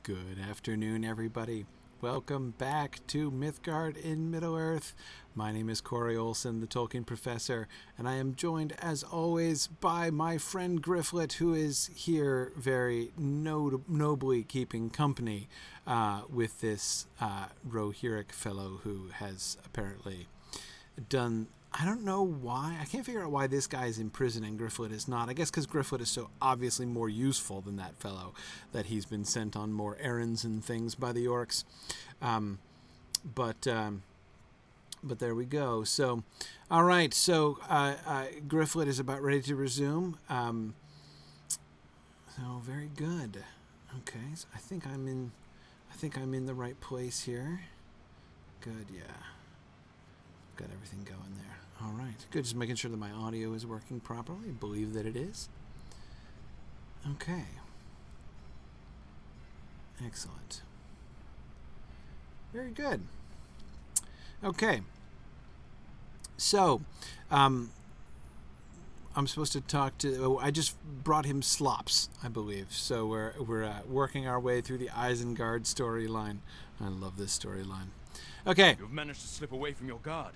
Good afternoon, everybody. Welcome back to Mythgard in Middle-earth. My name is Corey Olsen, the Tolkien professor, and I am joined, as always, by my friend Gryfflet, who is here very nobly keeping company with this Rohirric fellow who has apparently done... I don't know why. I can't figure out why this guy is in prison and Gryfflet is not. I guess because Gryfflet is so obviously more useful than that fellow that he's been sent on more errands and things by the orcs. But there we go. So, all right. So Gryfflet is about ready to resume. So very good. Okay. So I think I'm in the right place here. Good. Yeah. Got everything going there. All right. Good. Just making sure that my audio is working properly. I believe that it is. Okay. Excellent. Very good. Okay. So, I'm supposed to talk to... I just brought him slops, I believe. So we're working our way through the Isengard storyline. I love this storyline. Okay. You've managed to slip away from your guard.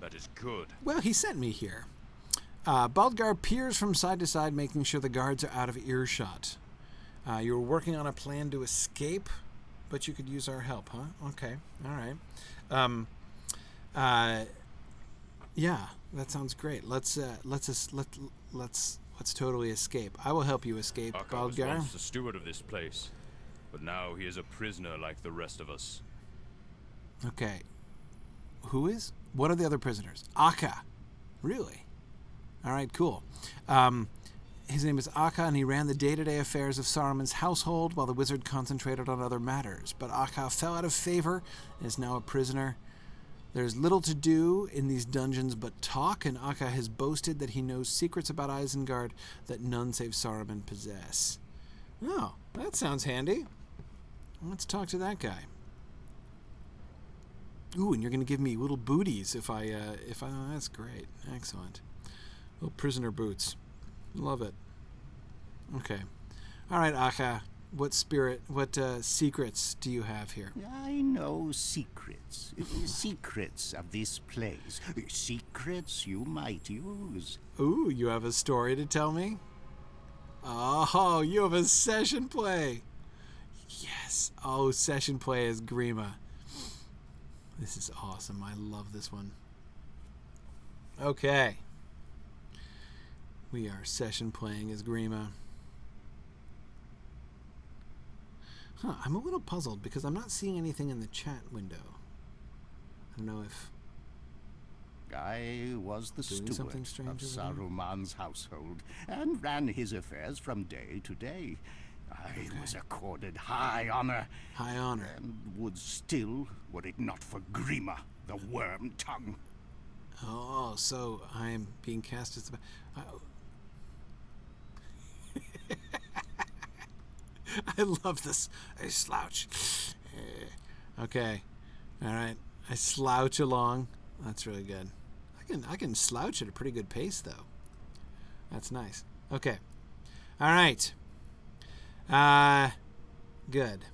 That is good. Well, he sent me here. Baldgar peers from side to side, making sure the guards are out of earshot. You were working on a plan to escape, but you could use our help, huh? Okay. All right. Yeah, that sounds great. Let's totally escape. I will help you escape, Akar was Baldgar. once the steward of this place, but now he is a prisoner like the rest of us. Okay. Who is? What are the other prisoners? Akka. Really? All right, cool. His name is Akka, and he ran the day-to-day affairs of Saruman's household while the wizard concentrated on other matters. But Akka fell out of favor and is now a prisoner. There's little to do in these dungeons but talk, and Akka has boasted that he knows secrets about Isengard that none save Saruman possess. Oh, that sounds handy. Let's talk to that guy. Ooh, and you're going to give me little booties if I, that's great. Excellent. Little prisoner boots. Love it. Okay. All right, Akka. What secrets do you have here? I know secrets. Secrets of this place. Secrets you might use. Ooh, you have a story to tell me? Oh, you have a session play. Yes. Oh, session play as Grima. This is awesome. I love this one. Okay. We are session playing as Grima. Huh, I'm a little puzzled because I'm not seeing anything in the chat window. I don't know if... I was the steward something of strange over there? Saruman's household and ran his affairs from day to day. I was accorded high honor. High honor. And would still, were it not for Grima, the worm tongue. Oh, so I'm being cast as the... I love this. I slouch. Okay. All right. I slouch along. That's really good. I can slouch at a pretty good pace, though. That's nice. Okay. All right. Good.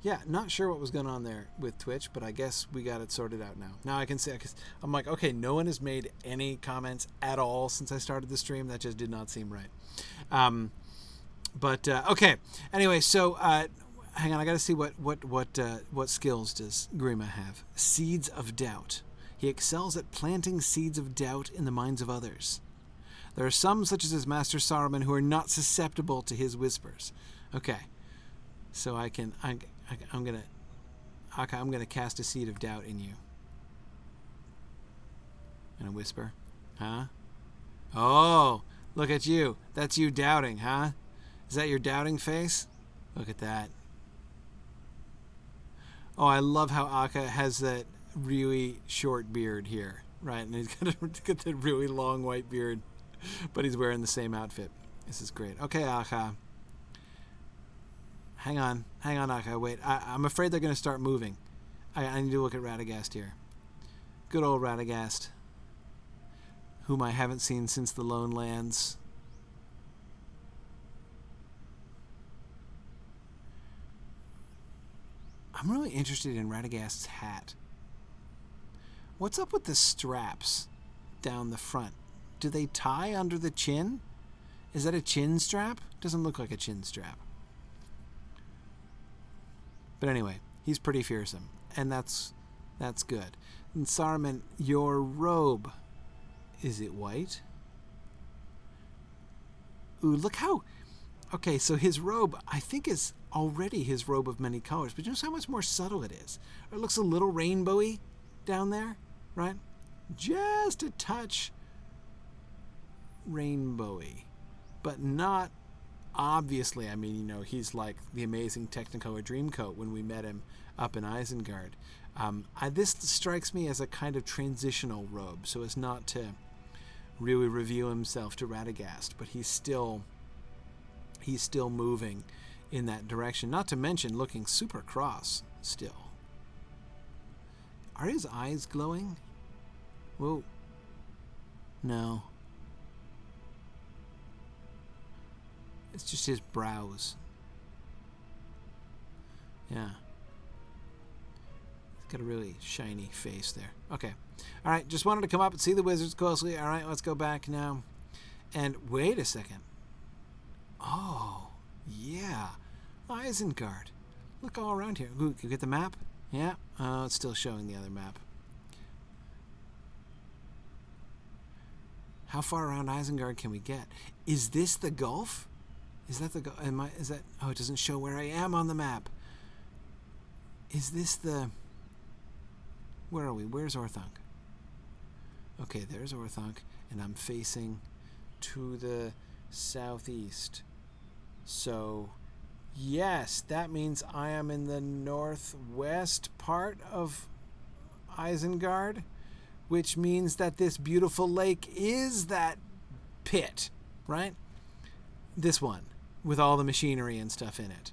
Yeah, not sure what was going on there with Twitch, but I guess we got it sorted out now. Now I can say, I'm like, okay, no one has made any comments at all since I started the stream. That just did not seem right. Okay. Anyway, so, hang on. I got to see what skills does Grima have. Seeds of doubt. He excels at planting seeds of doubt in the minds of others. There are some, such as his master Saruman, who are not susceptible to his whispers. Okay. So I'm gonna cast a seed of doubt in you. And a whisper. Huh? Oh, look at you. That's you doubting, huh? Is that your doubting face? Look at that. Oh, I love how Akka has that really short beard here. Right, and he's got that really long white beard. But he's wearing the same outfit. This is great. Okay, Akka. Hang on, Akka. Wait, I'm afraid they're going to start moving. I need to look at Radagast here. Good old Radagast. Whom I haven't seen since the Lone Lands. I'm really interested in Radagast's hat. What's up with the straps down the front? Do they tie under the chin? Is that a chin strap? Doesn't look like a chin strap. But anyway, he's pretty fearsome, and that's good. And Saruman, your robe, is it white? Ooh, look how... Okay, so his robe, I think, is already his robe of many colors, but you know how much more subtle it is? It looks a little rainbowy down there, right? Just a touch rainbowy, but not obviously. I mean, you know, he's like the amazing Technicolor Dreamcoat when we met him up in Isengard. This strikes me as a kind of transitional robe, so as not to really reveal himself to Radagast, but he's still moving in that direction, not to mention looking super cross still. Are his eyes glowing? Whoa. No. It's just his brows. Yeah. He's got a really shiny face there. Okay. All right, just wanted to come up and see the wizards closely. All right, let's go back now. And wait a second. Oh, yeah. Isengard. Look all around here. Ooh, can you get the map? Yeah. Oh, it's still showing the other map. How far around Isengard can we get? Is this the Gulf? Is that the Gulf? Is that... Oh, it doesn't show where I am on the map. Is this the... Where are we? Where's Orthanc? Okay, there's Orthanc, and I'm facing to the southeast. So, yes, that means I am in the northwest part of Isengard, which means that this beautiful lake is that pit, right? This one, with all the machinery and stuff in it.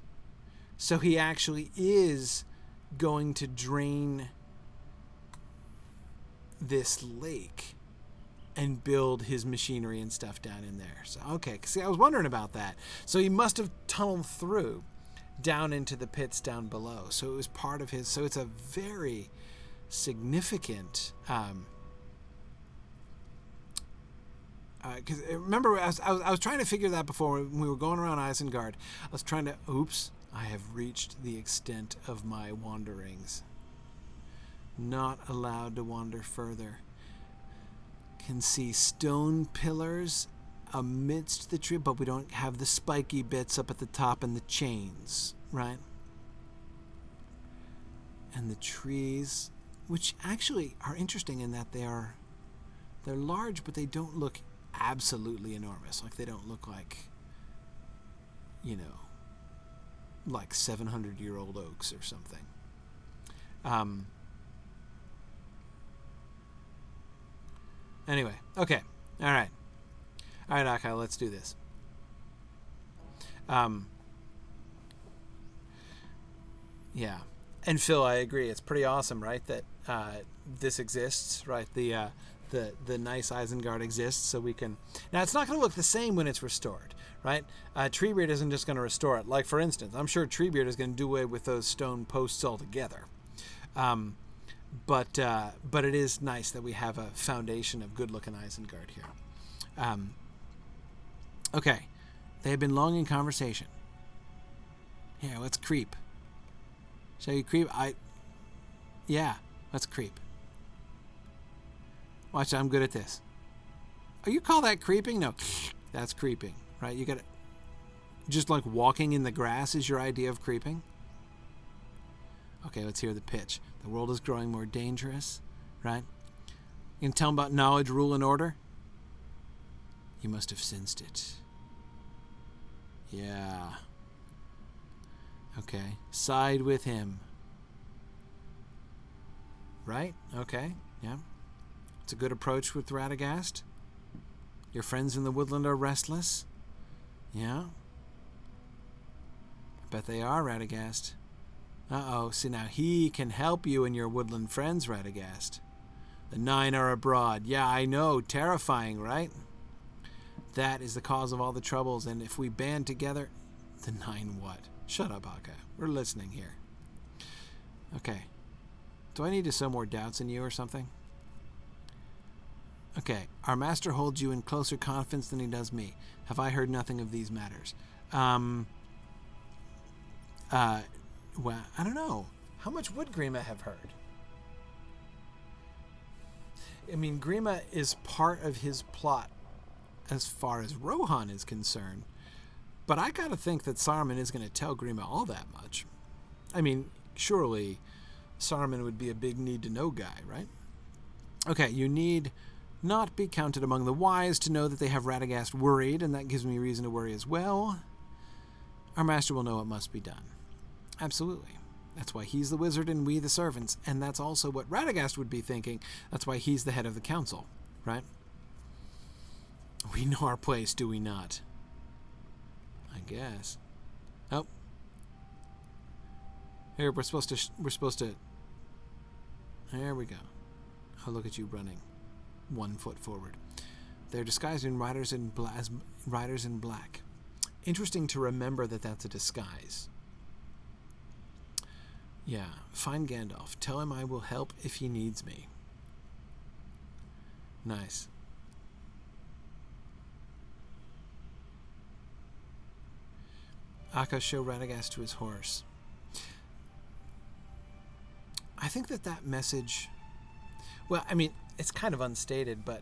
So he actually is going to drain this lake and build his machinery and stuff down in there. So, okay, see, I was wondering about that. So he must have tunneled through down into the pits down below. So it was part of his... So it's a very significant... Because remember, I was trying to figure that before when we were going around Isengard. I was trying to... Oops, I have reached the extent of my wanderings. Not allowed to wander further. Can see stone pillars amidst the tree, but we don't have the spiky bits up at the top and the chains, right? And the trees, which actually are interesting in that they're large, but they don't look absolutely enormous. Like they don't look like, you know, like 700-year-old oaks or something. Anyway, okay. All right, Akai, let's do this. Yeah. And Phil, I agree. It's pretty awesome, right, that this exists, right? The nice Isengard exists, so we can... Now, it's not going to look the same when it's restored, right? Treebeard isn't just going to restore it. Like, for instance, I'm sure Treebeard is going to do away with those stone posts altogether. But it is nice that we have a foundation of good-looking Isengard here. Okay. They have been long in conversation. Here, let's creep. Shall you creep? Yeah, let's creep. Watch, I'm good at this. Oh, you call that creeping? No, that's creeping, right? You got to... Just like walking in the grass is your idea of creeping? Okay, let's hear the pitch. The world is growing more dangerous, right? You can tell them about knowledge, rule, and order? You must have sensed it. Yeah. Okay. Side with him. Right? Okay. Yeah. It's a good approach with Radagast. Your friends in the woodland are restless. Yeah. I bet they are, Radagast. Uh-oh, see now he can help you and your woodland friends, Radagast. The 9 are abroad. Yeah, I know, terrifying, right? That is the cause of all the troubles, and if we band together... The 9 what? Shut up, Akka. We're listening here. Okay. Do I need to sow more doubts in you or something? Okay. Our master holds you in closer confidence than he does me. Have I heard nothing of these matters? Well, I don't know. How much would Grima have heard? I mean, Grima is part of his plot as far as Rohan is concerned. But I gotta think that Saruman is going to tell Grima all that much. I mean, surely Saruman would be a big need-to-know guy, right? Okay, you need not be counted among the wise to know that they have Radagast worried, and that gives me reason to worry as well. Our master will know what must be done. Absolutely. That's why he's the wizard and we the servants, and that's also what Radagast would be thinking. That's why he's the head of the council, right? We know our place, do we not? I guess. Oh. Here, we're supposed to... There we go. Oh, look at you running. 1 foot forward. They're disguised in riders in black. Interesting to remember that that's a disguise. Yeah, find Gandalf. Tell him I will help if he needs me. Nice. Akka, show Radagast to his horse. I think that message... Well, I mean, it's kind of unstated, but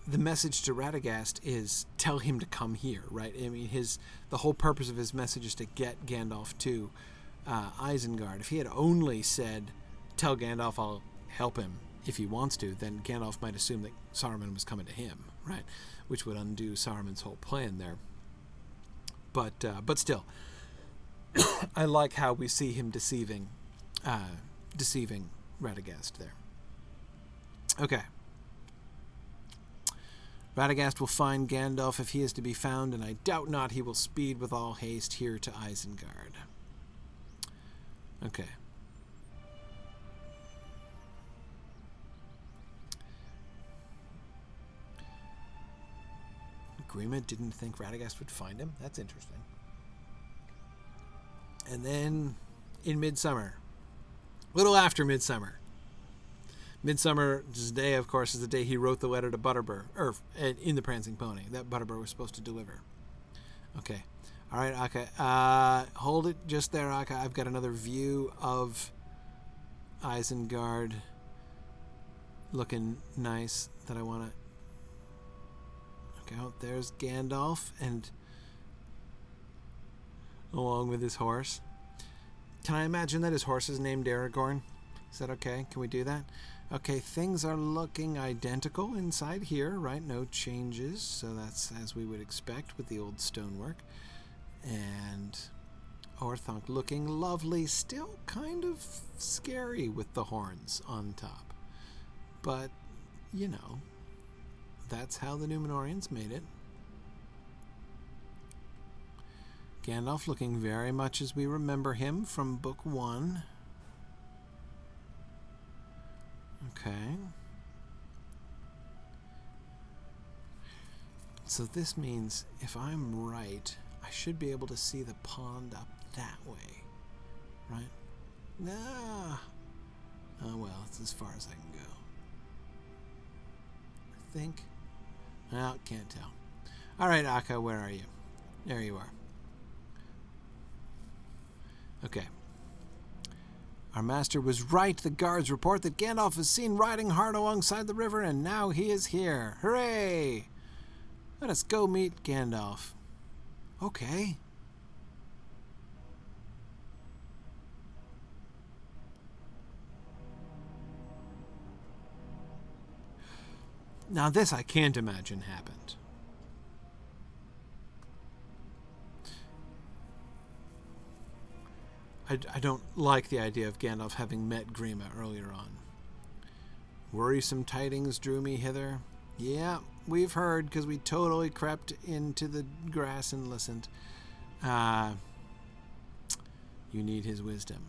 the message to Radagast is tell him to come here, right? I mean, the whole purpose of his message is to get Gandalf to Isengard. If he had only said, tell Gandalf I'll help him if he wants to, then Gandalf might assume that Saruman was coming to him, right? Which would undo Saruman's whole plan there. But still, I like how we see him deceiving Radagast there. Okay. Radagast will find Gandalf if he is to be found, and I doubt not he will speed with all haste here to Isengard. Okay. Grima didn't think Radagast would find him. That's interesting. And then in Midsummer, a little after Midsummer. Midsummer's Day, of course, is the day he wrote the letter to Butterbur, or in the Prancing Pony, that Butterbur was supposed to deliver. Okay. All right, Akka. Hold it just there, Akka. I've got another view of Isengard looking nice that I want to... Okay, oh, there's Gandalf, and along with his horse. Can I imagine that his horse is named Aragorn? Is that okay? Can we do that? Okay, things are looking identical inside here, right? No changes, so that's as we would expect with the old stonework. And Orthanc looking lovely, still kind of scary with the horns on top. But, you know, that's how the Númenóreans made it. Gandalf looking very much as we remember him from Book 1. Okay. So this means if I'm right, I should be able to see the pond up that way. Right? Nah. Oh well, it's as far as I can go. I think. Well, can't tell. Alright, Akka, where are you? There you are. Okay. Our master was right. The guards report that Gandalf is seen riding hard alongside the river, and now he is here. Hooray! Let us go meet Gandalf. Okay. Now this I can't imagine happened. I don't like the idea of Gandalf having met Grima earlier on. Worrisome tidings drew me hither. Yeah, we've heard, because we totally crept into the grass and listened. You need his wisdom.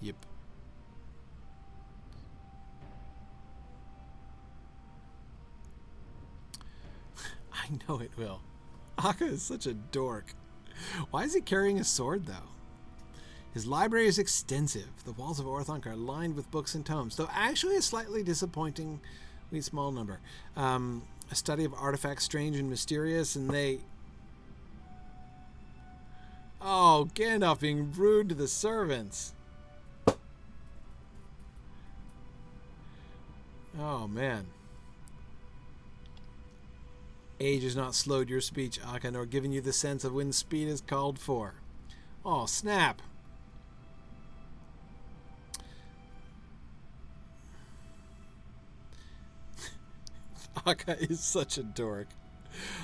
Yep. I know it will. Akka is such a dork. Why is he carrying a sword, though? His library is extensive. The walls of Orthanc are lined with books and tomes, though actually a slightly disappointingly small number. A study of artifacts strange and mysterious, and they... Oh, Gandalf being rude to the servants. Oh, man. Age has not slowed your speech, Akka, nor given you the sense of when speed is called for. Oh, snap. Akka is such a dork.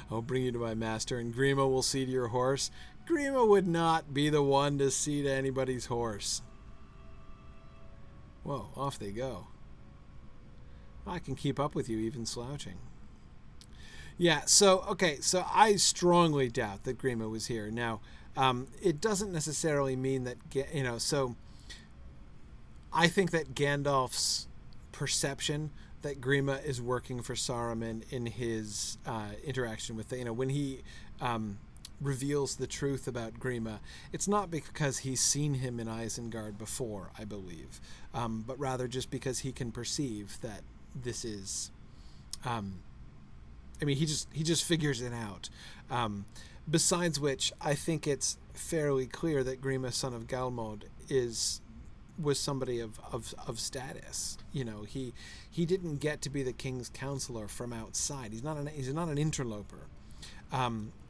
I'll bring you to my master, and Grima will see to your horse. Grima would not be the one to see to anybody's horse. Whoa, off they go. I can keep up with you even slouching. Yeah, so I strongly doubt that Grima was here. Now, it doesn't necessarily mean that, so I think that Gandalf's perception that Grima is working for Saruman in his interaction with, when he reveals the truth about Grima, it's not because he's seen him in Isengard before, I believe, but rather just because he can perceive that this is... he just figures it out. Besides which, I think it's fairly clear that Grima, son of Galmod, was somebody of status. He didn't get to be the king's counselor from outside. He's not an interloper.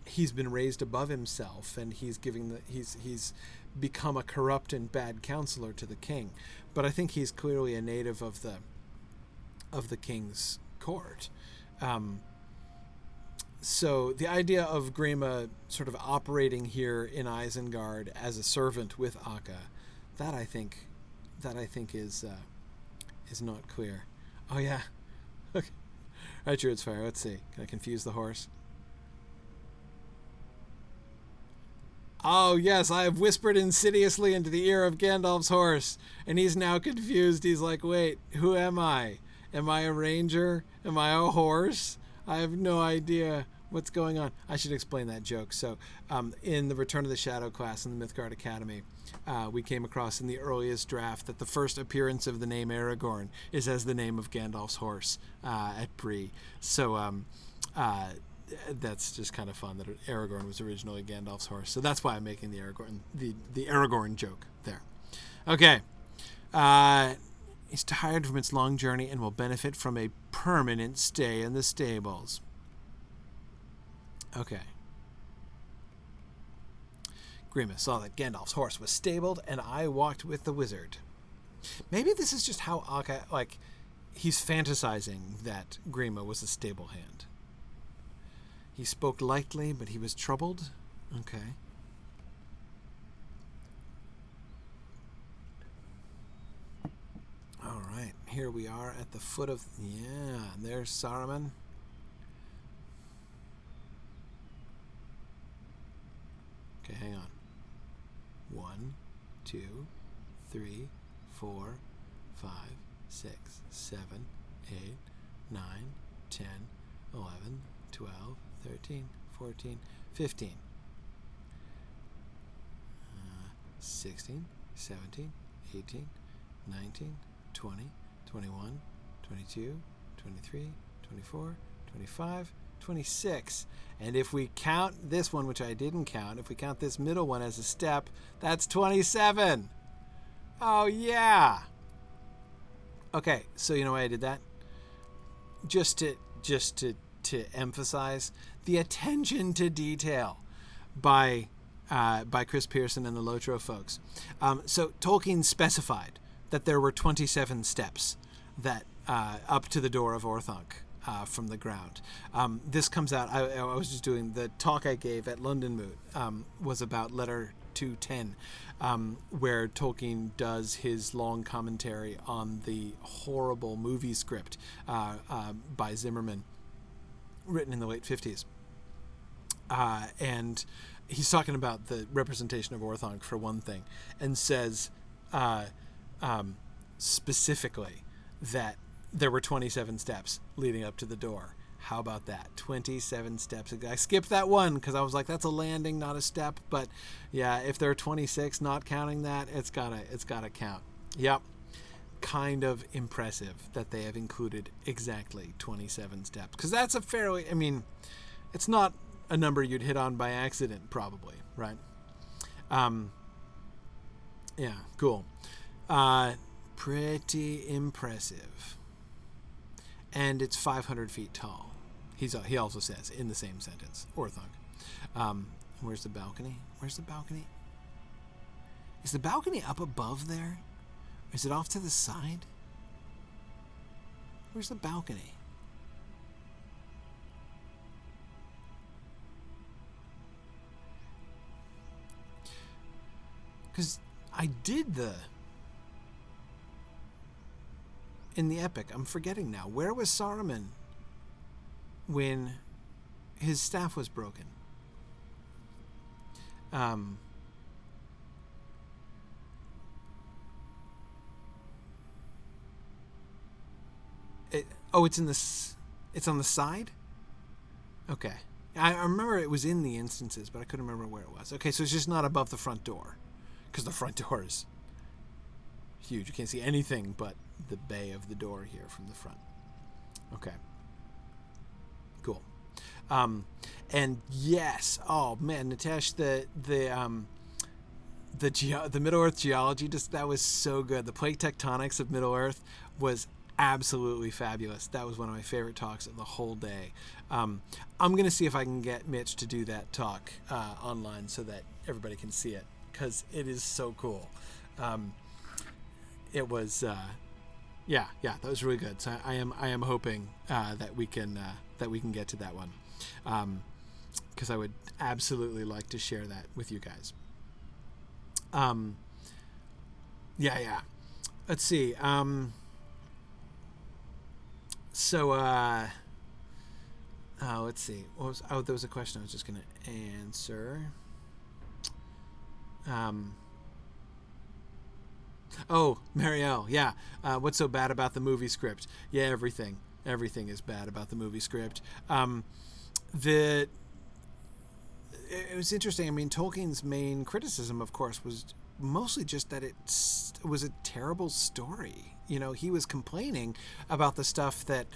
He's been raised above himself, and he's become a corrupt and bad counselor to the king. But I think he's clearly a native of the king's court. So the idea of Grima sort of operating here in Isengard as a servant with Akka, that I think is not clear. Oh yeah, okay. Right, Druid's Fire. Let's see. Can I confuse the horse? Oh yes, I have whispered insidiously into the ear of Gandalf's horse, and he's now confused. He's like, wait, who am I? Am I a ranger? Am I a horse? I have no idea what's going on. I should explain that joke. So in the Return of the Shadow class in the Mythgard Academy, we came across in the earliest draft that the first appearance of the name Aragorn is as the name of Gandalf's horse at Bree. So that's just kind of fun that Aragorn was originally Gandalf's horse. So that's why I'm making the Aragorn joke there. Okay. He's tired from its long journey and will benefit from a permanent stay in the stables. Okay. Grima saw that Gandalf's horse was stabled, and I walked with the wizard. Maybe this is just how Akka, he's fantasizing that Grima was a stable hand. He spoke lightly, but he was troubled. Okay. All right, here we are at the foot of... Yeah, there's Saruman. Okay, hang on. 1, 2, 3, 4, 5, 6, 7, 8, 9, 10, 11, 12, 13, 14, 15. 16, 17, 18, 19, 20, 21, 22, 23, 24, 25, 26. And if we count this one, which I didn't count, if we count this middle one as a step, that's 27. Oh, yeah. Okay, so you know why I did that? Just to emphasize the attention to detail by Chris Pearson and the Lotro folks. So Tolkien specified that there were 27 steps that up to the door of Orthanc from the ground. This comes out, I was just doing the talk I gave at London Moot was about letter 210, where Tolkien does his long commentary on the horrible movie script by Zimmerman, written in the late 50s. And he's talking about the representation of Orthanc for one thing, and says specifically that there were 27 steps leading up to the door. How about that? 27 steps. I skipped that one because I was like, that's a landing, not a step. But yeah, if there are 26, not counting that, it's gotta count. Yep. Kind of impressive that they have included exactly 27 steps, because that's a fairly, I mean, it's not a number you'd hit on by accident, probably, right? Yeah, cool. Pretty impressive. And it's 500 feet tall. He also says in the same sentence, Orthanc. Where's the balcony? Where's the balcony? Is the balcony up above there? Is it off to the side? Where's the balcony? Because I did in the epic, I'm forgetting now. Where was Saruman when his staff was broken? It's on the side? Okay. I remember it was in the instances, but I couldn't remember where it was. Okay, so it's just not above the front door, because the front door is huge. You can't see anything but the bay of the door here from the front. Okay. Cool. And yes, oh man, Nitesh, the Middle-earth geology, that was so good. The plate tectonics of Middle-earth was absolutely fabulous. That was one of my favorite talks of the whole day. I'm going to see if I can get Mitch to do that talk online so that everybody can see it, because it is so cool. It was, yeah, that was really good. So I am hoping that we can get to that one, because I would absolutely like to share that with you guys. Yeah. Let's see. So, let's see. There was a question I was just going to answer. Marielle, yeah. What's so bad about the movie script? Yeah, everything. Everything is bad about the movie script. It was interesting. I mean, Tolkien's main criticism, of course, was mostly just that it was a terrible story. You know, he was complaining about the stuff that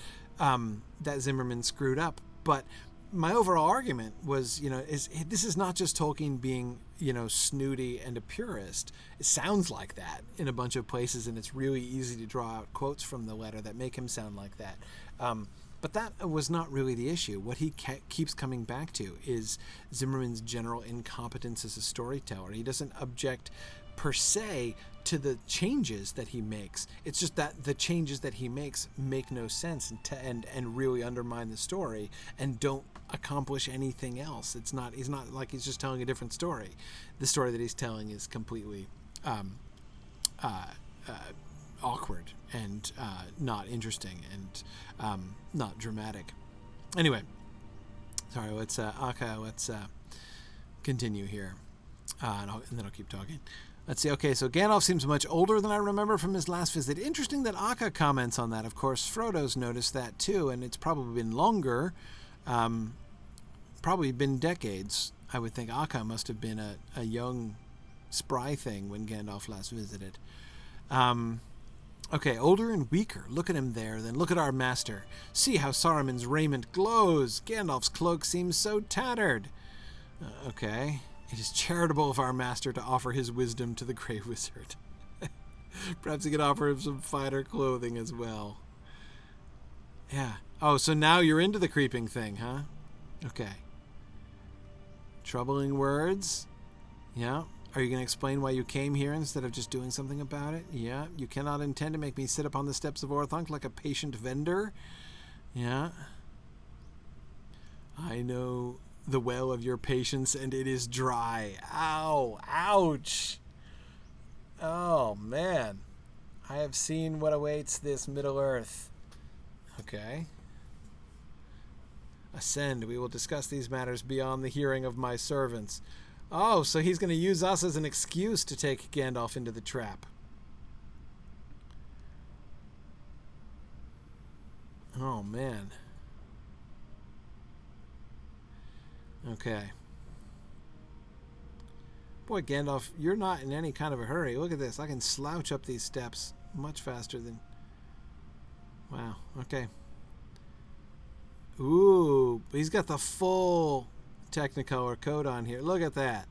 Zimmerman screwed up. But my overall argument was, this is not just Tolkien being, snooty and a purist. It sounds like that in a bunch of places, and it's really easy to draw out quotes from the letter that make him sound like that. But that was not really the issue. What he keeps coming back to is Zimmerman's general incompetence as a storyteller. He doesn't object per se to the changes that he makes. It's just that the changes that he makes make no sense and really undermine the story and don't accomplish anything else. He's not like he's just telling a different story. The story that he's telling is completely awkward and not interesting and not dramatic. Anyway, sorry, let's continue here, and then I'll keep talking. Let's see. Okay, so Gandalf seems much older than I remember from his last visit. Interesting that Akka comments on that. Of course, Frodo's noticed that too, and it's probably been longer. Probably been decades. I would think Akka must have been a young, spry thing when Gandalf last visited. Okay, older and weaker. Look at him there, then look at our master. See how Saruman's raiment glows. Gandalf's cloak seems so tattered. Okay. It is charitable of our master to offer his wisdom to the Grey Wizard. Perhaps he could offer him some finer clothing as well. Yeah. Oh, so now you're into the creeping thing, huh? Okay. Troubling words? Yeah. Are you going to explain why you came here instead of just doing something about it? Yeah. You cannot intend to make me sit upon the steps of Orthanc like a patient vendor? Yeah. I know the well of your patience, and it is dry. Ow. Ouch. Oh, man. I have seen what awaits this Middle-earth. Okay. Ascend. We will discuss these matters beyond the hearing of my servants. Oh, so he's going to use us as an excuse to take Gandalf into the trap. Oh, man. Okay. Boy, Gandalf, you're not in any kind of a hurry. Look at this. I can slouch up these steps much faster than... Wow. Okay. Ooh, he's got the full Technicolor coat on here. Look at that.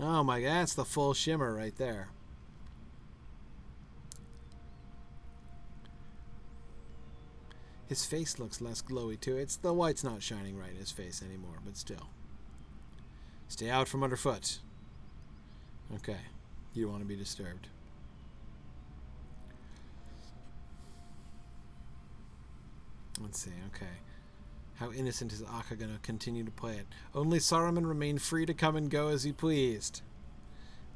Oh my God, that's the full shimmer right there. His face looks less glowy too. It's the white's not shining right in his face anymore, but still. Stay out from underfoot. Okay. You don't want to be disturbed. Let's see, okay. How innocent is Akka going to continue to play it? Only Saruman remained free to come and go as he pleased.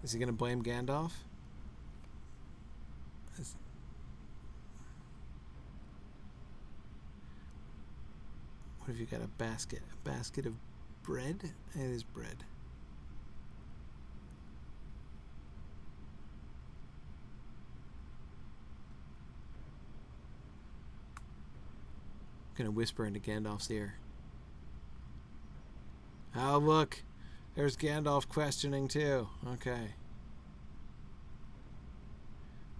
Is he going to blame Gandalf? What have you got? A basket? A basket of bread? It is bread. I'm going to whisper into Gandalf's ear. Oh, look. There's Gandalf questioning, too. Okay.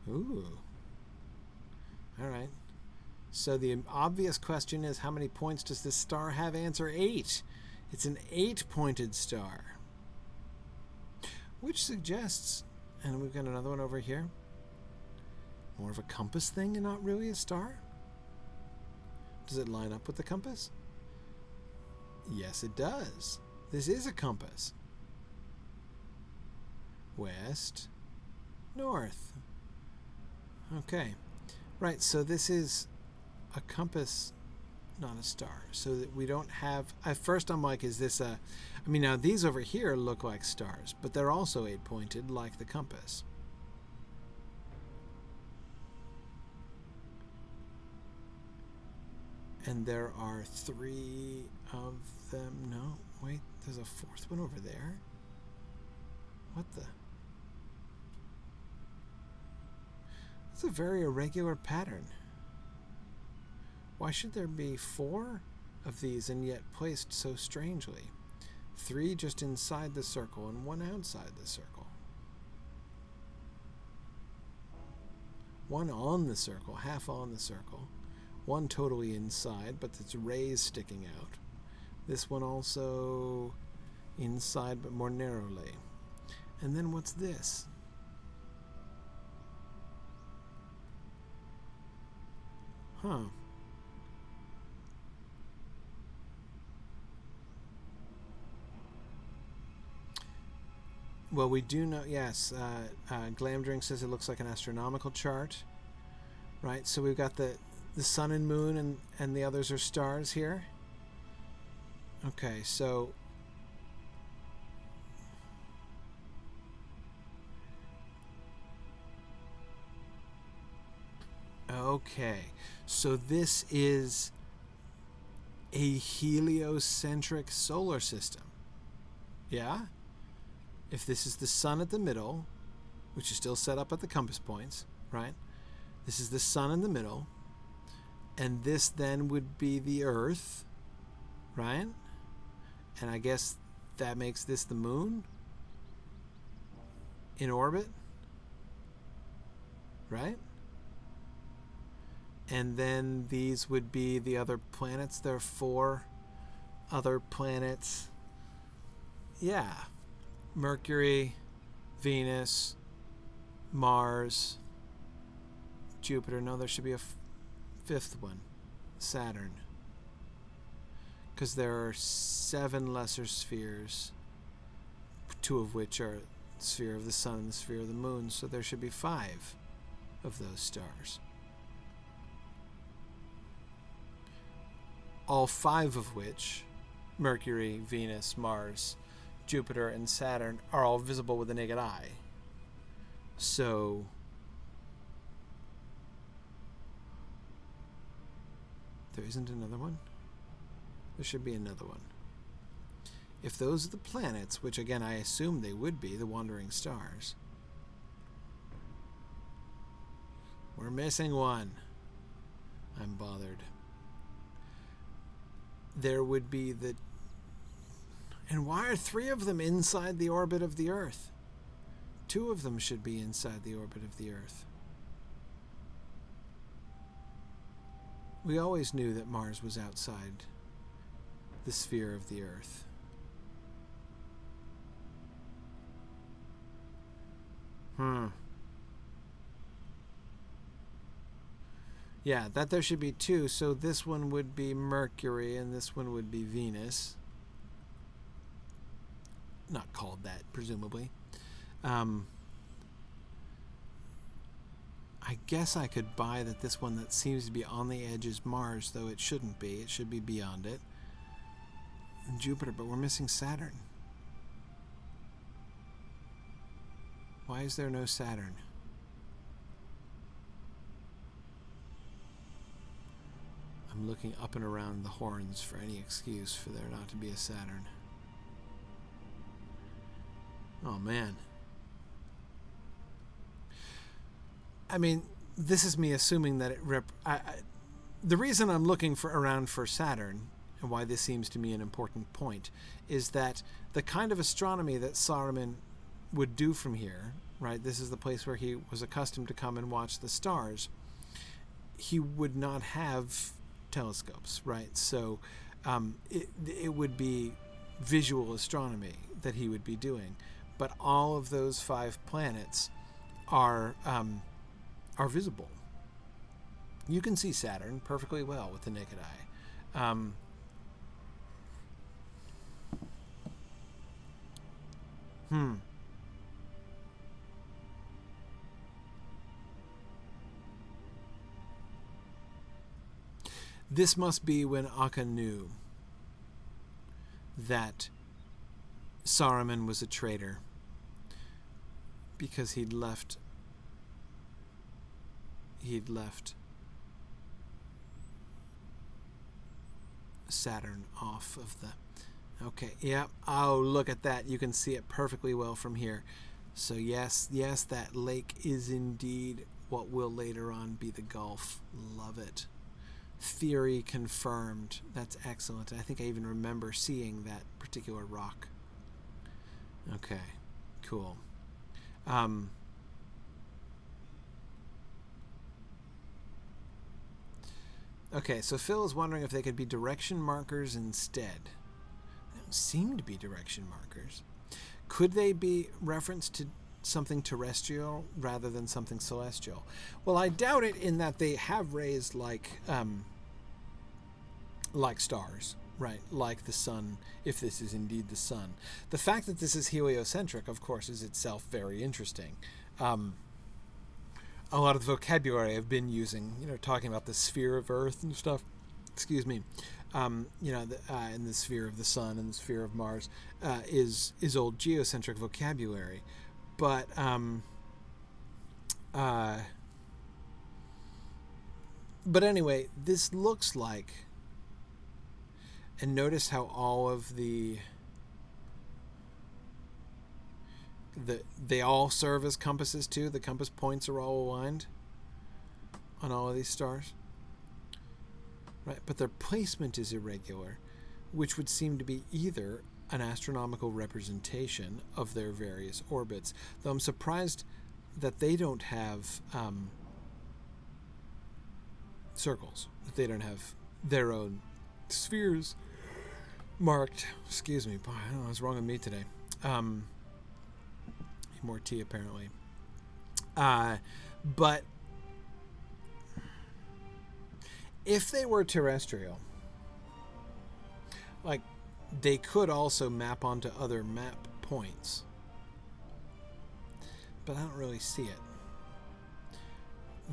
Ooh. All right. So the obvious question is, how many points does this star have? Answer 8. It's an 8-pointed star. Which suggests, and we've got another one over here, more of a compass thing and not really a star? Does it line up with the compass? Yes, it does. This is a compass. West, north. Okay. Right, so this is a compass, not a star. So that we don't have... At first I'm like, is this a... I mean, now these over here look like stars, but they're also 8-pointed like the compass. And there are 3 of them. No, wait, there's a 4th one over there. What the? It's a very irregular pattern. Why should there be 4 of these and yet placed so strangely? 3 just inside the circle and 1 outside the circle. 1 on the circle, half on the circle. 1 totally inside, but its rays sticking out. This one also inside, but more narrowly. And then what's this? Huh. Well, we do know, yes, Glamdring says it looks like an astronomical chart. Right, so we've got the sun and moon and the others are stars here. Okay, so... Okay, so this is a heliocentric solar system. Yeah? If this is the sun at the middle, which is still set up at the compass points, right? This is the sun in the middle. And this then would be the Earth, right? And I guess that makes this the moon in orbit, right? And then these would be the other planets. There are 4 other planets. Yeah. Mercury, Venus, Mars, Jupiter. No, there should be a 5th one, Saturn, because there are 7 lesser spheres, 2 of which are the sphere of the sun and the sphere of the moon, so there should be 5 of those stars. All 5 of which, Mercury, Venus, Mars, Jupiter, and Saturn, are all visible with the naked eye. So... there isn't another one? There should be another one. If those are the planets, which again I assume they would be, the wandering stars. We're missing one. I'm bothered. There would be the... And why are 3 of them inside the orbit of the Earth? 2 of them should be inside the orbit of the Earth. We always knew that Mars was outside the sphere of the Earth. Yeah, that there should be 2, so this one would be Mercury and this one would be Venus. Not called that, presumably. I guess I could buy that this one that seems to be on the edge is Mars, though it shouldn't be. It should be beyond it. And Jupiter, but we're missing Saturn. Why is there no Saturn? I'm looking up and around the horns for any excuse for there not to be a Saturn. Oh, man. I mean, this is me assuming that it the reason I'm looking around for Saturn, and why this seems to me an important point, is that the kind of astronomy that Saruman would do from here, right? This is the place where he was accustomed to come and watch the stars. He would not have telescopes, right? So it would be visual astronomy that he would be doing. But all of those 5 planets are visible. You can see Saturn perfectly well with the naked eye. This must be when Akka knew that Saruman was a traitor, because he'd left Saturn off of the... Okay, yeah. Oh, look at that. You can see it perfectly well from here. So yes, that lake is indeed what will later on be the Gulf. Love it. Theory confirmed. That's excellent. I think I even remember seeing that particular rock. Okay, cool. Okay, so Phil is wondering if they could be direction markers instead. They don't seem to be direction markers. Could they be reference to something terrestrial rather than something celestial? Well, I doubt it, in that they have rays like stars, right? Like the sun, if this is indeed the sun. The fact that this is heliocentric, of course, is itself very interesting. A lot of the vocabulary I've been using, talking about the sphere of Earth and stuff, excuse me, and the sphere of the sun and the sphere of Mars, is old geocentric vocabulary. But anyway, this looks like, and notice how all of they all serve as compasses too. The compass points are all aligned on all of these stars, right? But their placement is irregular, which would seem to be either an astronomical representation of their various orbits. Though I'm surprised that they don't have circles, that they don't have their own spheres marked. Excuse me, boy, I don't know what's wrong with me today. More tea, apparently. But if they were terrestrial, like, they could also map onto other map points. But I don't really see it.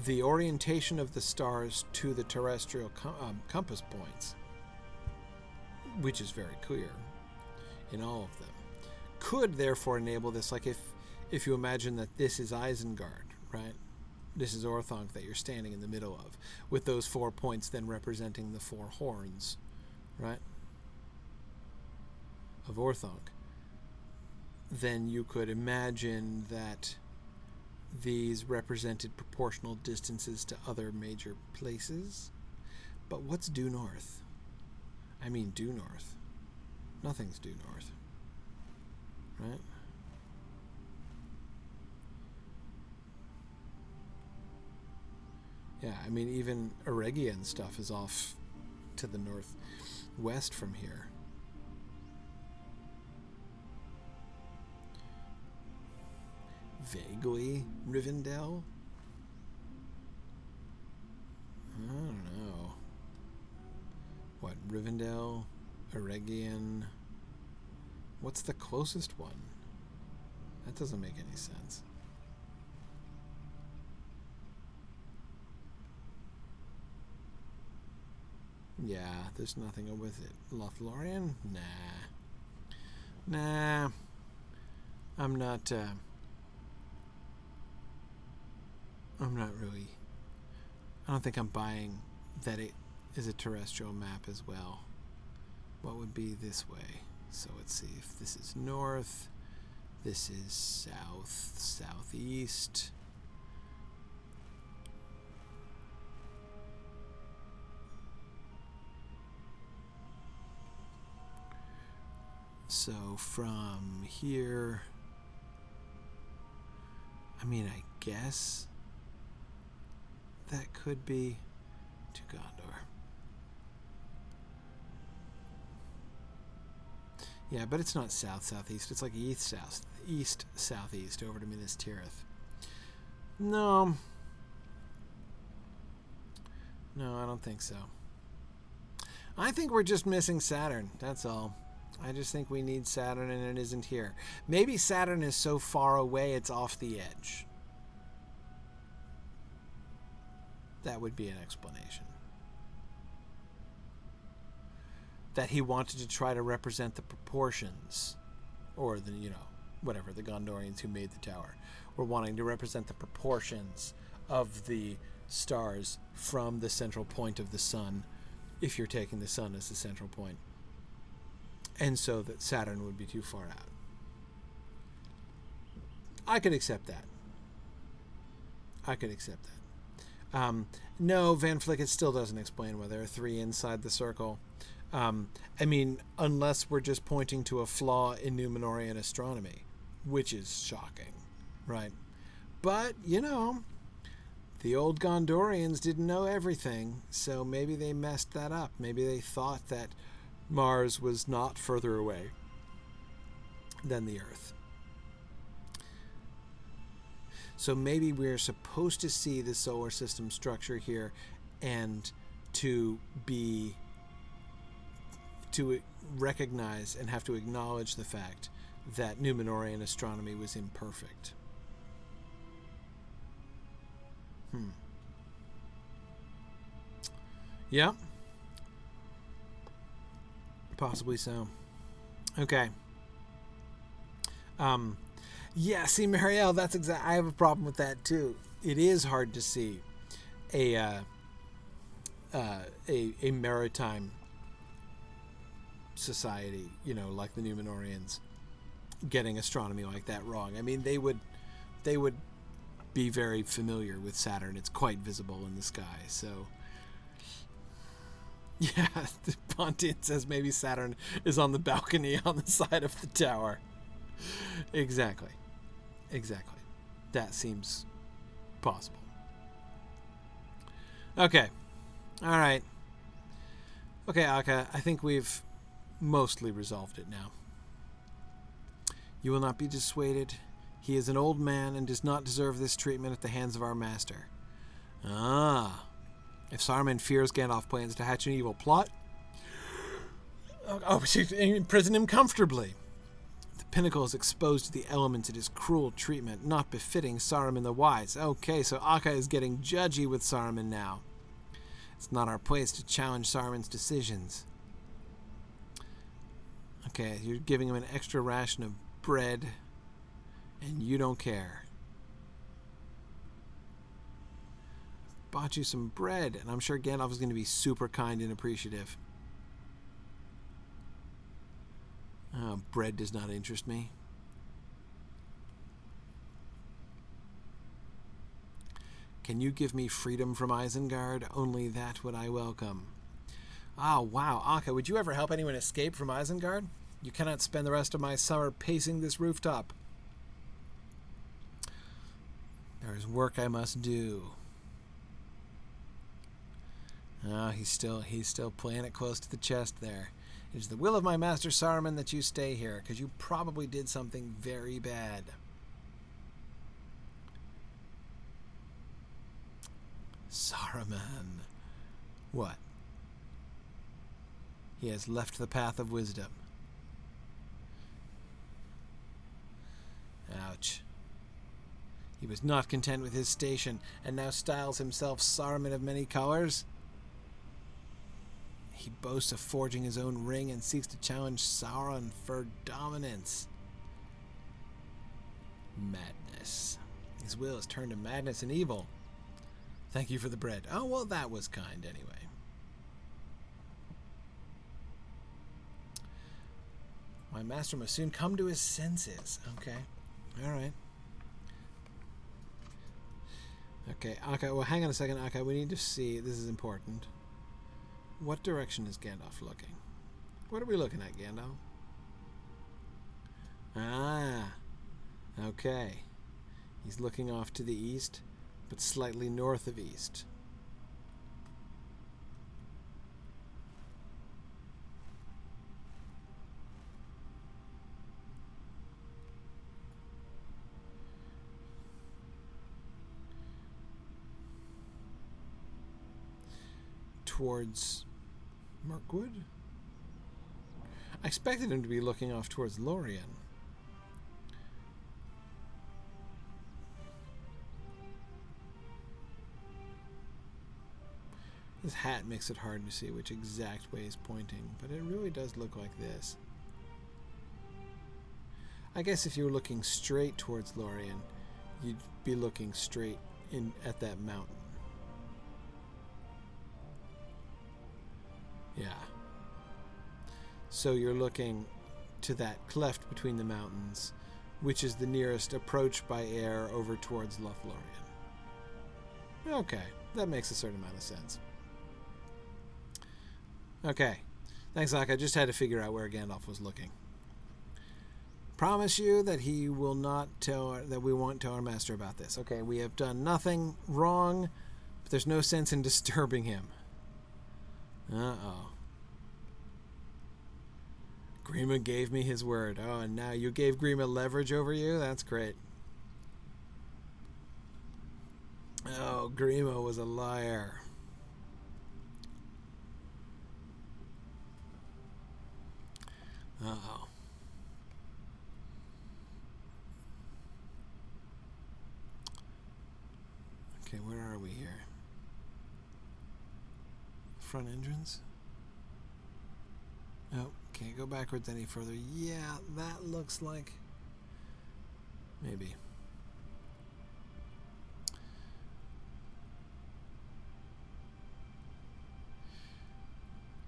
The orientation of the stars to the terrestrial compass points, which is very clear in all of them, could therefore enable this. Like, if you imagine that this is Isengard, right? This is Orthanc that you're standing in the middle of, with those 4 points then representing the 4 horns, right, of Orthanc. Then you could imagine that these represented proportional distances to other major places. But what's due north? I mean, due north. Nothing's due north. Yeah, I mean, even Eregian stuff is off to the northwest from here. Vaguely Rivendell? I don't know. What, Rivendell, Eregian? What's the closest one? That doesn't make any sense. Yeah, there's nothing with it. Lothlorien? Nah. I'm not really... I don't think I'm buying that it is a terrestrial map as well. What would be this way? So let's see if this is north. This is south, southeast. So from here, I mean, I guess that could be to Gondor. Yeah, but it's not south-southeast. It's like east-southeast over to Minas Tirith. No, I don't think so. I think we're just missing Saturn. That's all. I just think we need Saturn and it isn't here. Maybe Saturn is so far away it's off the edge. That would be an explanation. That he wanted to try to represent the proportions, or the, whatever, the Gondorians who made the tower were wanting to represent the proportions of the stars from the central point of the sun, if you're taking the sun as the central point. And so that Saturn would be too far out. I could accept that. No, Van Flick, it still doesn't explain why there are 3 inside the circle. I mean, unless we're just pointing to a flaw in Númenórean astronomy, which is shocking, right? But, the old Gondorians didn't know everything, so maybe they messed that up. Maybe they thought that Mars was not further away than the Earth. So maybe we're supposed to see the solar system structure here and to recognize and have to acknowledge the fact that Númenórean astronomy was imperfect. Yeah. Possibly so. Okay. Yeah, see, Marielle, that's I have a problem with that too. It is hard to see a maritime society, like the Númenóreans, getting astronomy like that wrong. I mean, they would be very familiar with Saturn. It's quite visible in the sky, so... Yeah, Pontian says maybe Saturn is on the balcony on the side of the tower. Exactly. That seems possible. Okay. All right. Okay, Akka, I think we've mostly resolved it now. You will not be dissuaded. He is an old man and does not deserve this treatment at the hands of our master. Ah. If Saruman fears Gandalf plans to hatch an evil plot, imprison him comfortably. The pinnacle is exposed to the elements of his cruel treatment, not befitting Saruman the Wise. Okay, so Akka is getting judgy with Saruman now. It's not our place to challenge Saruman's decisions. Okay, you're giving him an extra ration of bread, and you don't care. Bought you some bread, and I'm sure Gandalf is going to be super kind and appreciative. Bread does not interest me. Can you give me freedom from Isengard? Only that would I welcome. Ah, wow. Akka, would you ever help anyone escape from Isengard? You cannot spend the rest of my summer pacing this rooftop. There is work I must do. Oh, he's still playing it close to the chest there. It is the will of my master Saruman that you stay here, because you probably did something very bad. Saruman. What? He has left the path of wisdom. Ouch. He was not content with his station, and now styles himself Saruman of many colors. He boasts of forging his own ring and seeks to challenge Sauron for dominance. Madness. His will is turned to madness and evil. Thank you for the bread. Oh, well, that was kind anyway. My master must soon come to his senses. Okay. All right. Okay, Akka, well, hang on a second, Akka. We need to see. This is important. What direction is Gandalf looking? What are we looking at, Gandalf? Ah. Okay. He's looking off to the east, but slightly north of east. Towards Mirkwood? I expected him to be looking off towards Lorien. His hat makes it hard to see which exact way he's pointing, but it really does look like this. I guess if you were looking straight towards Lorien, you'd be looking straight in at that mountain. Yeah. So you're looking to that cleft between the mountains, which is the nearest approach by air over towards Lothlorien. Okay, that makes a certain amount of sense. Okay. Thanks, Akka. I just had to figure out where Gandalf was looking. Promise you that he will not that we won't tell our master about this. Okay, we have done nothing wrong, but there's no sense in disturbing him. Uh-oh. Grima gave me his word. Oh, and now you gave Grima leverage over you? That's great. Oh, Grima was a liar. Uh-oh. Okay, where are we here? Front entrance? Oh, can't go backwards any further. Yeah, that looks like... maybe.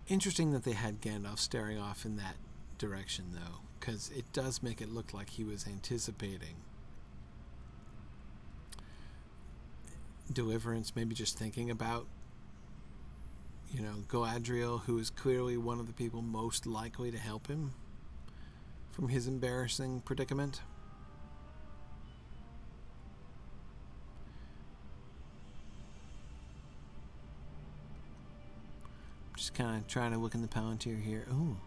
Interesting that they had Gandalf staring off in that direction, though, because it does make it look like he was anticipating deliverance, maybe just thinking about, you know, Galadriel, who is clearly one of the people most likely to help him from his embarrassing predicament. Just kind of trying to look in the Palantir here. Ooh.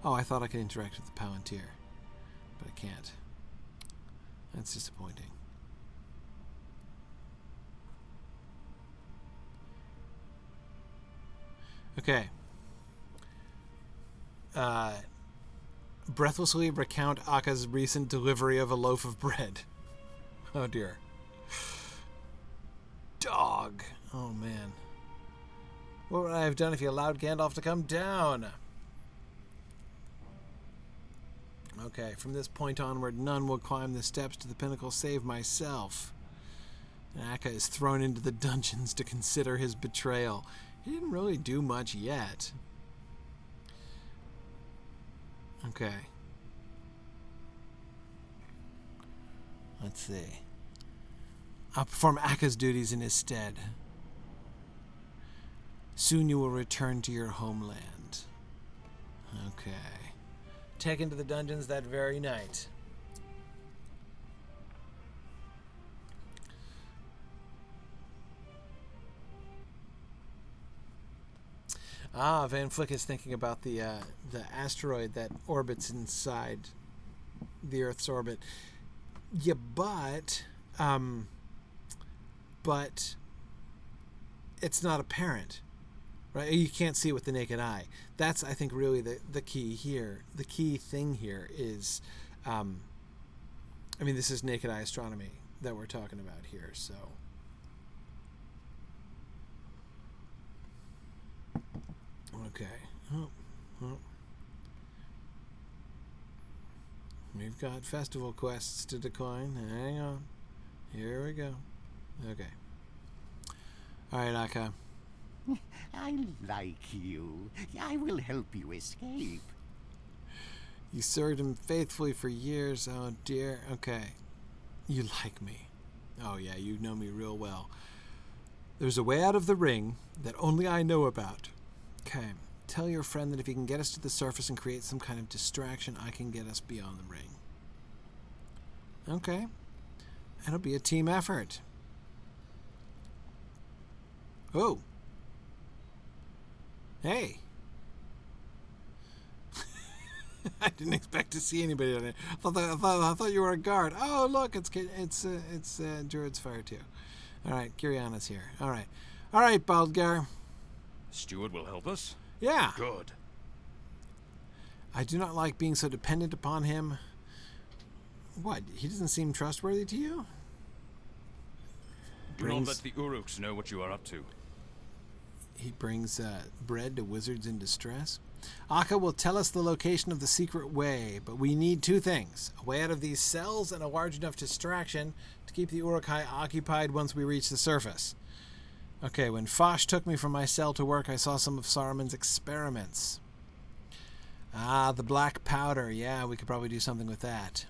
Oh, I thought I could interact with the Palantir, but I can't. That's disappointing. Okay. Breathlessly recount Akka's recent delivery of a loaf of bread. Oh dear. Dog. Oh man. What would I have done if you allowed Gandalf to come down? Okay, from this point onward, none will climb the steps to the pinnacle save myself. And Akka is thrown into the dungeons to consider his betrayal. He didn't really do much yet. Okay. Let's see. I'll perform Akka's duties in his stead. Soon you will return to your homeland. Okay. Taken to the dungeons that very night. Ah, Van Flick is thinking about the asteroid that orbits inside the Earth's orbit. Yeah, but it's not apparent, right? You can't see it with the naked eye. That's, I think, really the key here. The key thing here is, I mean, this is naked eye astronomy that we're talking about here, so. Okay. Oh. We've got festival quests to decline. Hang on. Here we go. Okay. All right, Akka. I like you. I will help you escape. You served him faithfully for years. Oh, dear. Okay. You like me. Oh, yeah, you know me real well. There's a way out of the ring that only I know about. Okay. Tell your friend that if he can get us to the surface and create some kind of distraction, I can get us beyond the ring. Okay. It'll be a team effort. Oh. Hey. I didn't expect to see anybody on it. I thought you were a guard. Oh, look, it's Druid's Fire too. All right, Kiriana's here. All right, Baldgar. Steward will help us? Yeah. Good. I do not like being so dependent upon him. What? He doesn't seem trustworthy to you? Do not let the Uruks know what you are up to. He brings bread to wizards in distress. Akka will tell us the location of the secret way, but we need two things. A way out of these cells and a large enough distraction to keep the Uruk-hai occupied once we reach the surface. Okay, when Fosh took me from my cell to work, I saw some of Saruman's experiments. Ah, the black powder. Yeah, we could probably do something with that.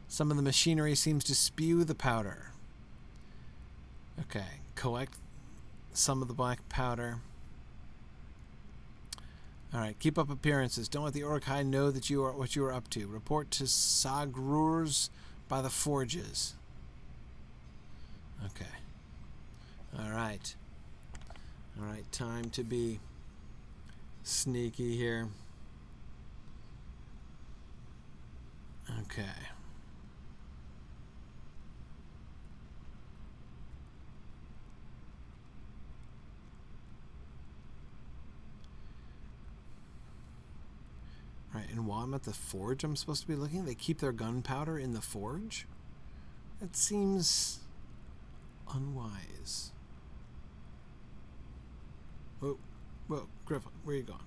Some of the machinery seems to spew the powder. Okay, collect some of the black powder. Alright, keep up appearances. Don't let the Uruk-hai know that you are what you are up to. Report to Sagrurs by the forges. Okay. Alright. Alright, time to be sneaky here. Okay. Right, and while I'm at the forge, I'm supposed to be looking. They keep their gunpowder in the forge? That seems unwise. Whoa, Gryfflet, where are you going?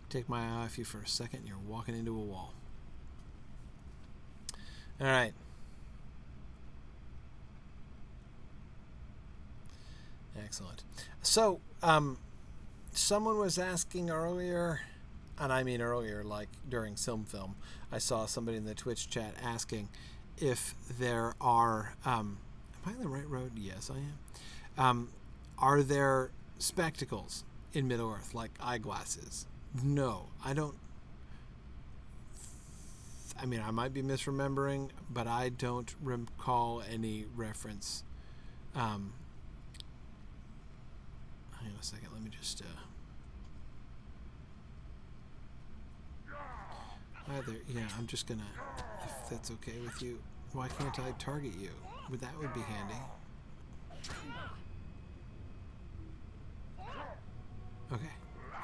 Take my eye off you for a second, you're walking into a wall. Alright. Excellent. So, someone was asking earlier, and I mean earlier, like during Film, I saw somebody in the Twitch chat asking if there are, am I on the right road? Yes, I am. Are there spectacles in Middle-earth, like eyeglasses? No, I don't. I mean, I might be misremembering, but I don't recall any reference. Hang on a second, let me just, either, yeah, I'm just gonna, if that's okay with you, why can't I target you? That would be handy. Okay,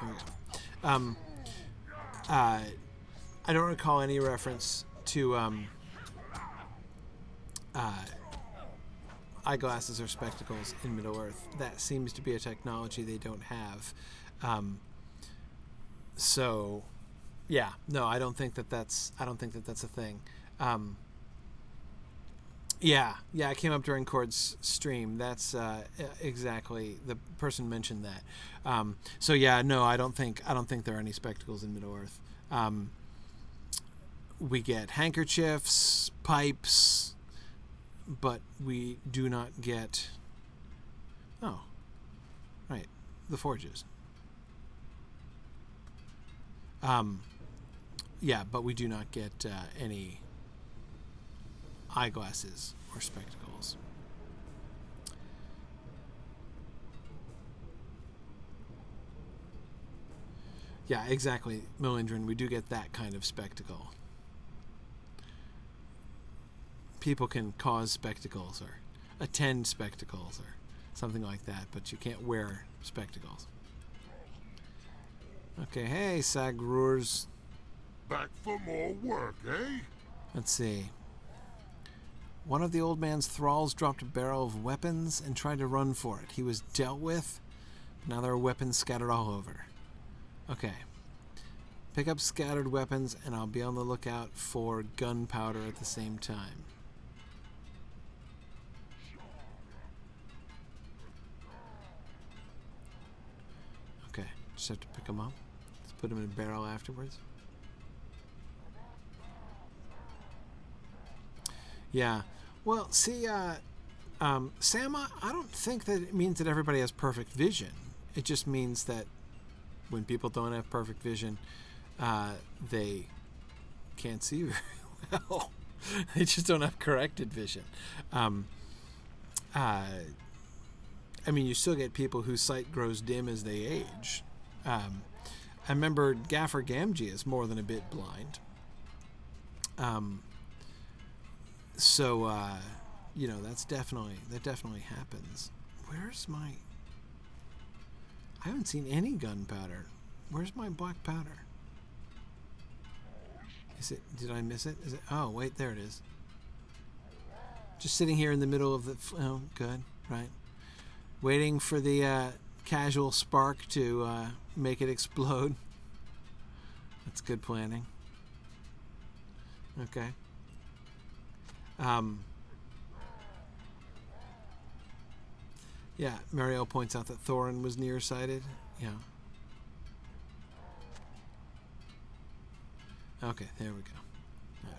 here we go. I don't recall any reference to eyeglasses or spectacles in Middle-earth. That seems to be a technology they don't have. So, yeah, no, I don't think that that's a thing. Yeah, it came up during Cord's stream. That's exactly, the person mentioned that. So yeah, no, I don't think there are any spectacles in Middle-earth. We get handkerchiefs, pipes, but we do not get. Oh, right, the forges. Yeah, but we do not get any eyeglasses or spectacles. Yeah, exactly, Melindrin. We do get that kind of spectacle. People can cause spectacles or attend spectacles or something like that, but you can't wear spectacles. Okay, hey, Sagrurs. Back for more work, eh? Let's see. One of the old man's thralls dropped a barrel of weapons and tried to run for it. He was dealt with. Now there are weapons scattered all over. Okay. Pick up scattered weapons, and I'll be on the lookout for gunpowder at the same time. Okay, just have to pick them up. Let's put them in a barrel afterwards. Yeah. Well, see, Sam, I don't think that it means that everybody has perfect vision. It just means that when people don't have perfect vision, they can't see very well. They just don't have corrected vision. I mean, you still get people whose sight grows dim as they age. I remember Gaffer Gamgee is more than a bit blind. So, you know, that definitely happens. Where's my... I haven't seen any gunpowder. Where's my black powder? Is it... Did I miss it? Is it... Oh, wait, there it is. Just sitting here in the middle of the... Oh, good, right. Waiting for the casual spark to make it explode. That's good planning. Okay. Yeah, Mariel points out that Thorin was nearsighted. Yeah. Okay, there we go.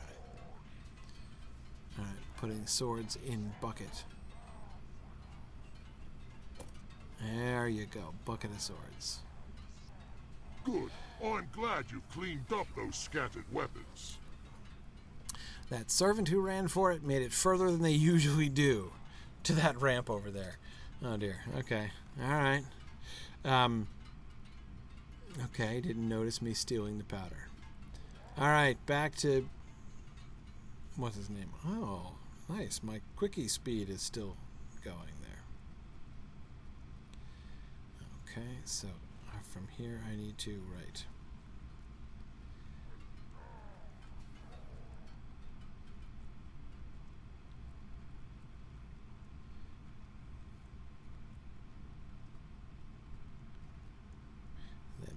All right, putting swords in bucket. There you go, bucket of swords. Good. I'm glad you cleaned up those scattered weapons. That servant who ran for it made it further than they usually do to that ramp over there. Oh dear. Okay. All right. Okay, didn't notice me stealing the powder. All right, back to... What's his name? Oh, nice. My quickie speed is still going there. Okay, so from here I need to write...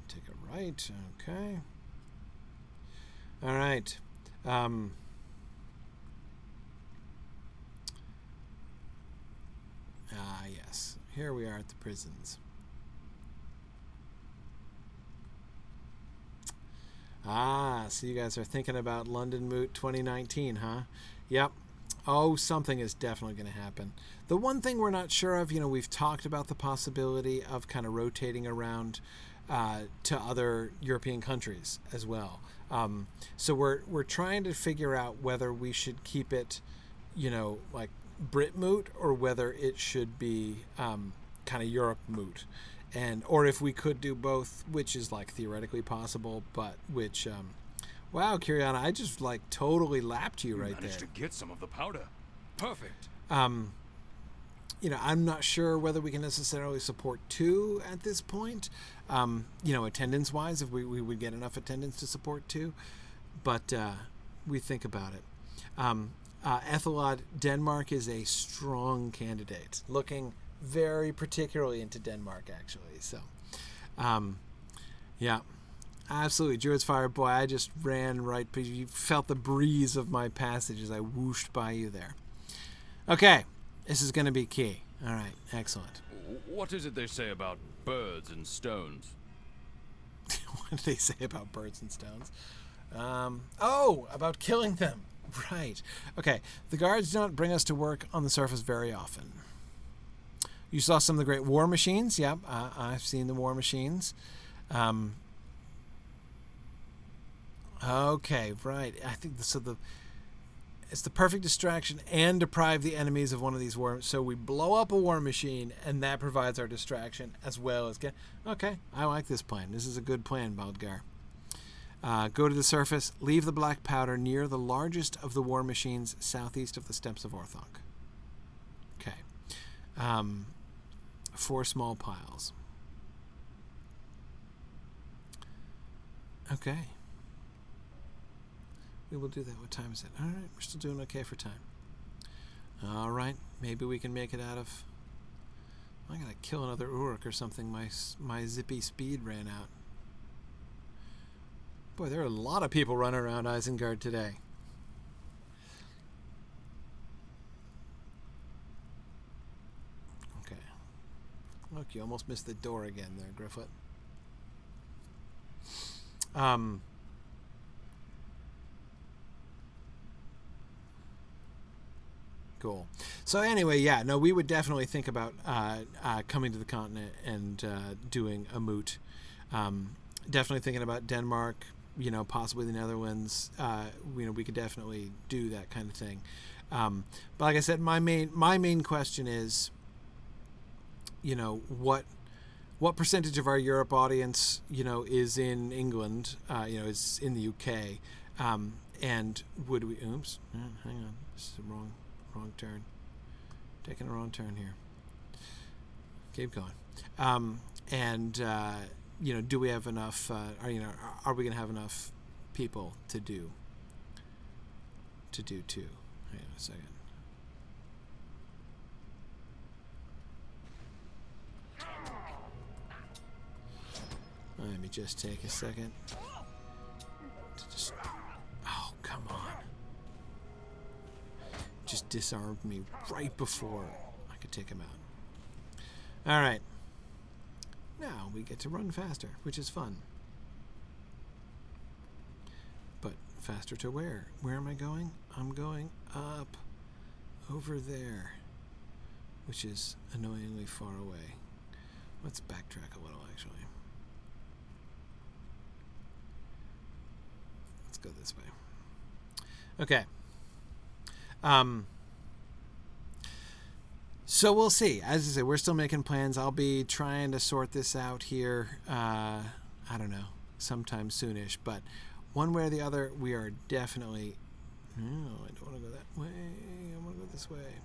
Take a right, okay. All right. Yes. Here we are at the prisons. So you guys are thinking about London Moot 2019, huh? Yep. Oh, something is definitely going to happen. The one thing we're not sure of, you know, we've talked about the possibility of kind of rotating around to other European countries as well. So we're trying to figure out whether we should keep it, you know, like Brit moot, or whether it should be kind of Europe moot, or if we could do both, which is like theoretically possible, but which wow, Kiriana, I just like totally lapped you right there. Managed to get some of the powder. Perfect. You know, I'm not sure whether we can necessarily support two at this point, you know, attendance-wise, if we would get enough attendance to support two, but we think about it. Ethelod, Denmark is a strong candidate, looking very particularly into Denmark, actually, so, yeah, absolutely. Druid's Fire, boy, I just ran right, but you felt the breeze of my passage as I whooshed by you there. Okay. This is going to be key. All right, excellent. What is it they say about birds and stones? What do they say about birds and stones? Oh, about killing them. Right. Okay, the guards do not bring us to work on the surface very often. You saw some of the great war machines. Yep, I've seen the war machines. Okay, right. I think so. It's the perfect distraction and deprive the enemies of one of these war. So we blow up a war machine, and that provides our distraction as well as Okay, I like this plan. This is a good plan, Baldgar. Go to the surface. Leave the black powder near the largest of the war machines southeast of the steppes of Orthanc. Okay. 4 small piles. Okay. We will do that. What time is it? All right, we're still doing okay for time. All right, maybe we can make it out of... I gotta kill another Uruk or something. My zippy speed ran out. Boy, there are a lot of people running around Isengard today. Okay. Look, you almost missed the door again there, Gryfflet. Cool. So anyway, yeah, no, we would definitely think about coming to the continent and doing a moot. Definitely thinking about Denmark, possibly the Netherlands. We could definitely do that kind of thing. But like I said, my main question is, what percentage of our Europe audience, is in England, is in the UK, and would we? Oops, hang on, this is a wrong turn. Taking a wrong turn here. Keep going. Do we have enough? Are we going to have enough people to do two? Hang on a second. Let me just take a second to just... Oh, come on. Just disarmed me right before I could take him out. All right. Now we get to run faster, which is fun. But faster to where? Where am I going? I'm going up over there, which is annoyingly far away. Let's backtrack a little, actually. Let's go this way. Okay. So we'll see. As I say, we're still making plans. I'll be trying to sort this out here, I don't know, sometime soonish. But one way or the other, we are definitely... No, I don't want to go that way. I want to go this way.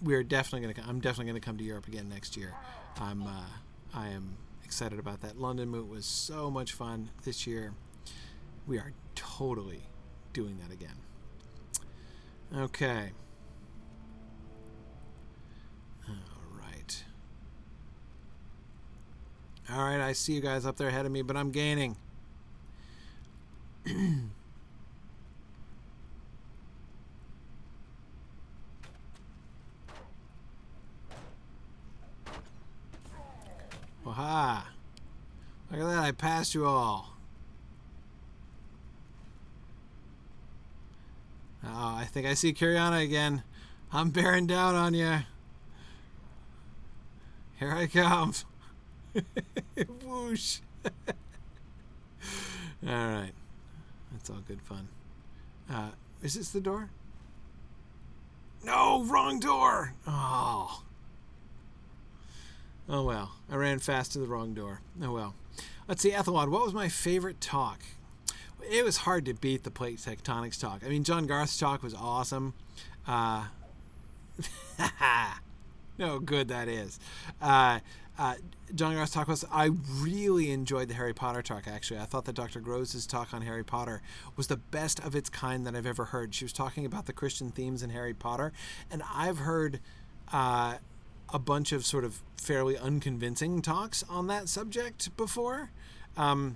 We are definitely going to... I'm definitely going to come to Europe again next year. I am excited about that. London Moot was so much fun this year. We are totally doing that again. Okay. All right, I see you guys up there ahead of me, but I'm gaining. Waha! Look at that, I passed you all. Oh, I think I see Kiriana again. I'm bearing down on you. Here I come. Whoosh. Alright. That's all good fun. Is this the door? No, wrong door! Oh. Oh well. I ran fast to the wrong door. Oh well. Let's see, Ethelwald, what was my favorite talk? It was hard to beat the plate tectonics talk. I mean, John Garth's talk was awesome. No good that is. John Garth's talk was... I really enjoyed the Harry Potter talk, actually. I thought that Dr. Groves' talk on Harry Potter was the best of its kind that I've ever heard. She was talking about the Christian themes in Harry Potter, and I've heard a bunch of sort of fairly unconvincing talks on that subject before. I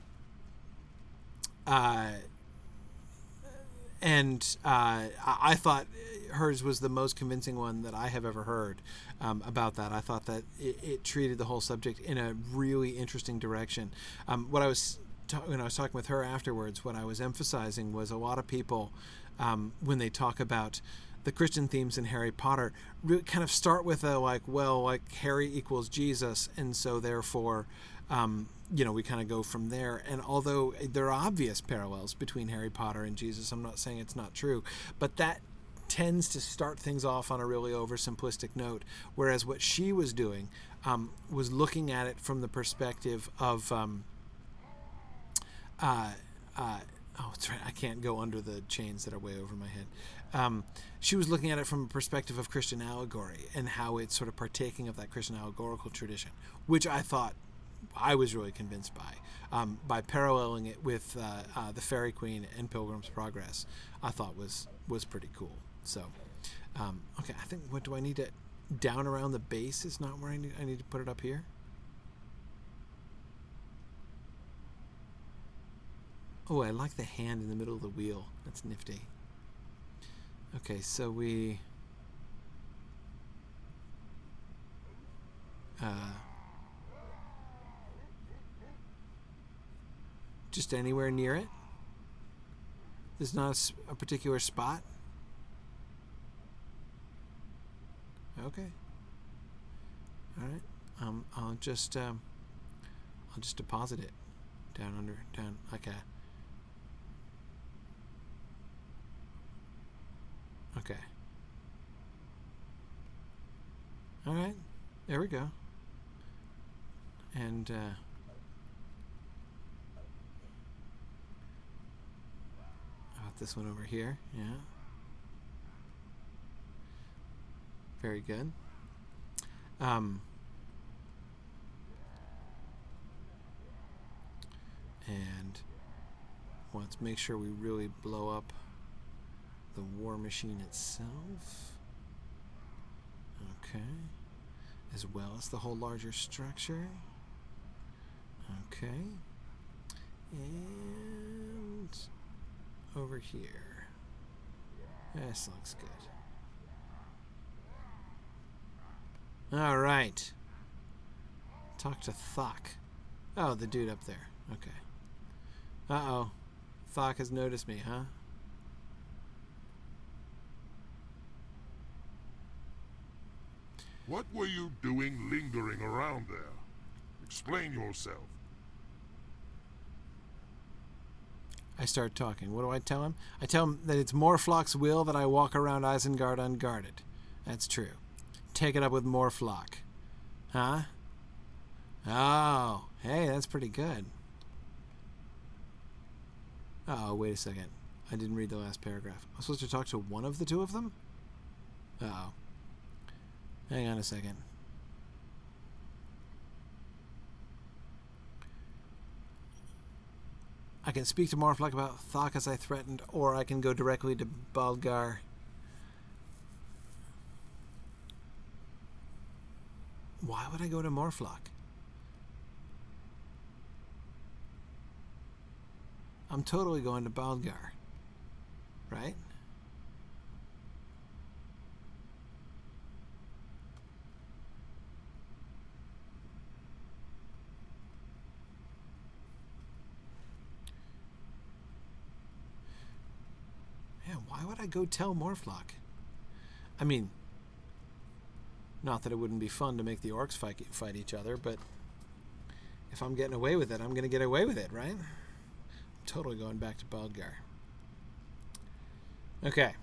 thought hers was the most convincing one that I have ever heard about that. I thought that it treated the whole subject in a really interesting direction. When I was talking with her afterwards, what I was emphasizing was a lot of people, when they talk about the Christian themes in Harry Potter, really kind of start with Harry equals Jesus, and so therefore, we kind of go from there. And although there are obvious parallels between Harry Potter and Jesus, I'm not saying it's not true, but that tends to start things off on a really oversimplistic note, whereas what she was doing was looking at it from the perspective of that's right, I can't go under the chains that are way over my head. She was looking at it from a perspective of Christian allegory and how it's sort of partaking of that Christian allegorical tradition, which I thought I was really convinced by paralleling it with the Fairy Queen and Pilgrim's Progress. I thought was pretty cool. So, okay, I think, what do I need to, down around the base is not where I need to put it up here? Oh, I like the hand in the middle of the wheel. That's nifty. Okay, so we... just anywhere near it? There's not a particular spot? Okay. All right. I'll just deposit it down. Okay. Okay. All right. There we go. And this one over here. Yeah. Very good. And let's make sure we really blow up the war machine itself. Okay. As well as the whole larger structure. Okay. And over here. This looks good. All right. Talk to Thok. Oh, the dude up there. Okay. Uh-oh. Thok has noticed me, huh? What were you doing lingering around there? Explain yourself. I start talking. What do I tell him? I tell him that it's Morflock's will that I walk around Isengard unguarded. That's true. Take it up with Morflock. Huh? Oh, hey, that's pretty good. Oh, wait a second. I didn't read the last paragraph. I'm supposed to talk to one of the two of them? Uh-oh. Hang on a second. I can speak to Morflock about Thok as I threatened, or I can go directly to Balgar. Why would I go to Morflock? I'm totally going to Balgar. Right? Yeah, why would I go tell Morflock? I mean, not that it wouldn't be fun to make the orcs fight each other, but if I'm getting away with it, I'm going to get away with it, right? I'm totally going back to Balgar. Okay.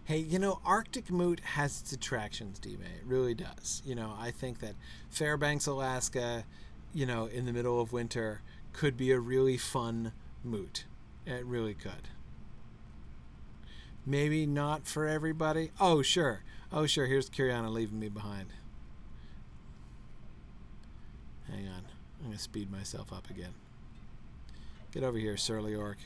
Hey, you know, Arctic Moot has its attractions, D-May. It really does. You know, I think that Fairbanks, Alaska, you know, in the middle of winter could be a really fun moot. It really could. Maybe not for everybody. Oh, sure. Oh, sure. Here's Kiriana leaving me behind. Hang on. I'm going to speed myself up again. Get over here, surly orc.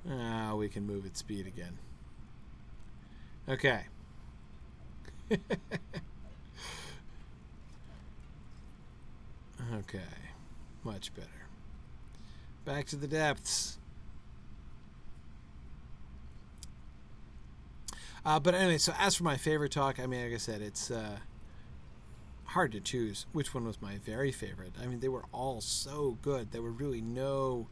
Alright. We can move at speed again. Okay. Okay. Much better. Back to the depths. But anyway, so as for my favorite talk, I mean, like I said, it's hard to choose which one was my very favorite. I mean, they were all so good. There were really no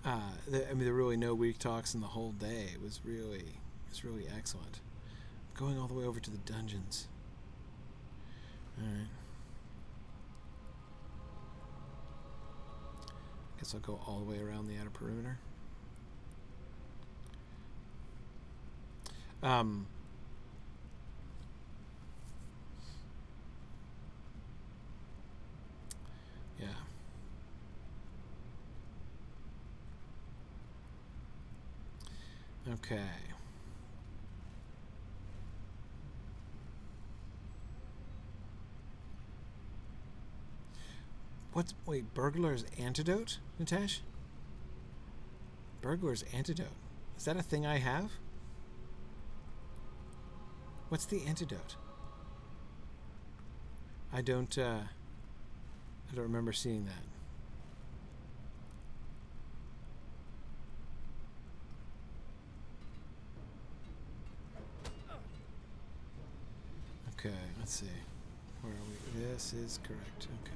I mean, there were really no weak talks in the whole day. It was really excellent. Going all the way over to the dungeons. Alright. Guess I'll go all the way around the outer perimeter. Yeah. Okay. Wait, Burglar's Antidote, Nitesh? Burglar's Antidote. Is that a thing I have? What's the antidote? I don't remember seeing that. Okay, let's see. Where are we? This is correct. Okay.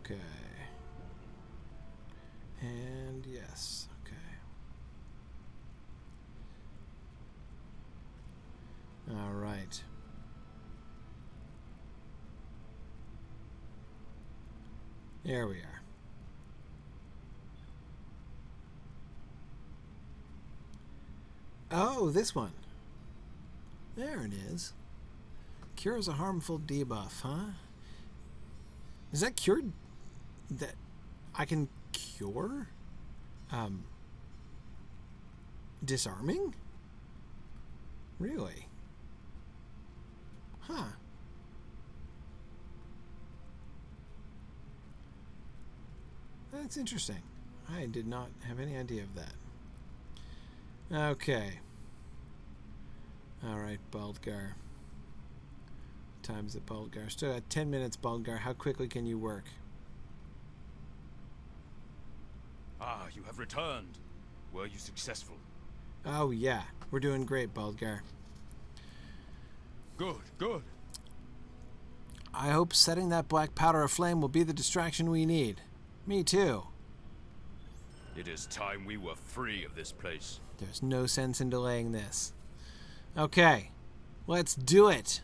Okay. And yes. Okay. All right. There we are. Oh, this one. There it is. Cures a harmful debuff, huh? Is that cured? That I can cure? Disarming? Really? Huh. That's interesting. I did not have any idea of that. Okay. Alright, Baldgar. Time's it, Baldgar? Still got 10 minutes, Baldgar. How quickly can you work? Ah, you have returned. Were you successful? Oh, yeah. We're doing great, Baldgar. Good, good. I hope setting that black powder aflame will be the distraction we need. Me too. It is time we were free of this place. There's no sense in delaying this. Okay. Let's do it.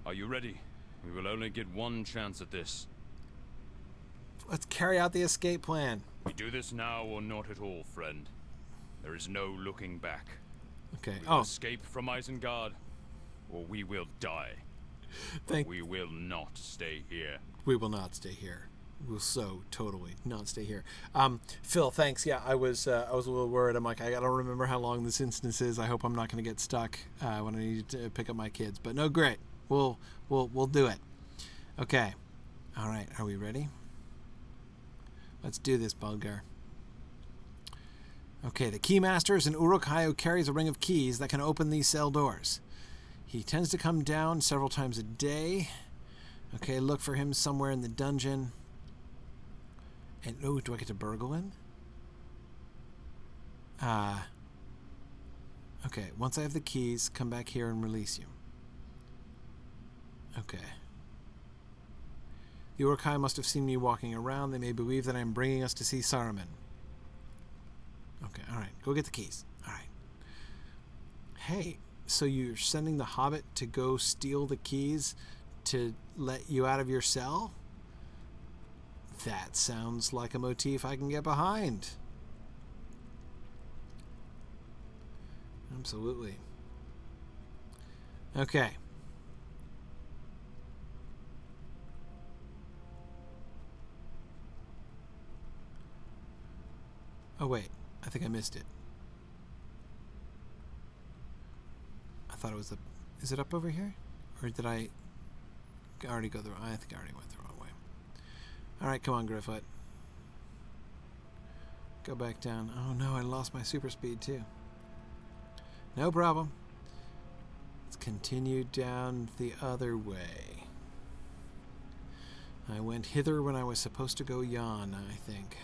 Are you ready? We will only get one chance at this. Let's carry out the escape plan. We do this now or not at all, friend. There is no looking back. Okay. We will escape from Isengard, or we will die. We will not stay here. We will not stay here. We'll so totally not stay here. Phil, thanks. Yeah, I was a little worried. I'm like, I don't remember how long this instance is. I hope I'm not going to get stuck when I need to pick up my kids. But no, great. We'll do it. Okay. All right. Are we ready? Let's do this, Baldgar. Okay. The Keymaster is an Uruk-hai who carries a ring of keys that can open these cell doors. He tends to come down several times a day. Okay. Look for him somewhere in the dungeon. And oh, do I get to burgle in? Okay. Once I have the keys, come back here and release you. Okay. The Uruk-hai must have seen me walking around. They may believe that I'm bringing us to see Saruman. Okay, alright. Go get the keys. Alright. Hey, so you're sending the Hobbit to go steal the keys to let you out of your cell? That sounds like a motif I can get behind. Absolutely. Okay. Oh, wait. I think I missed it. I thought it was Is it up over here? Or did I already go the wrong... I think I already went the wrong way. Alright, come on, Gryfflet. Go back down. Oh, no, I lost my super speed, too. No problem. Let's continue down the other way. I went hither when I was supposed to go yon, I think.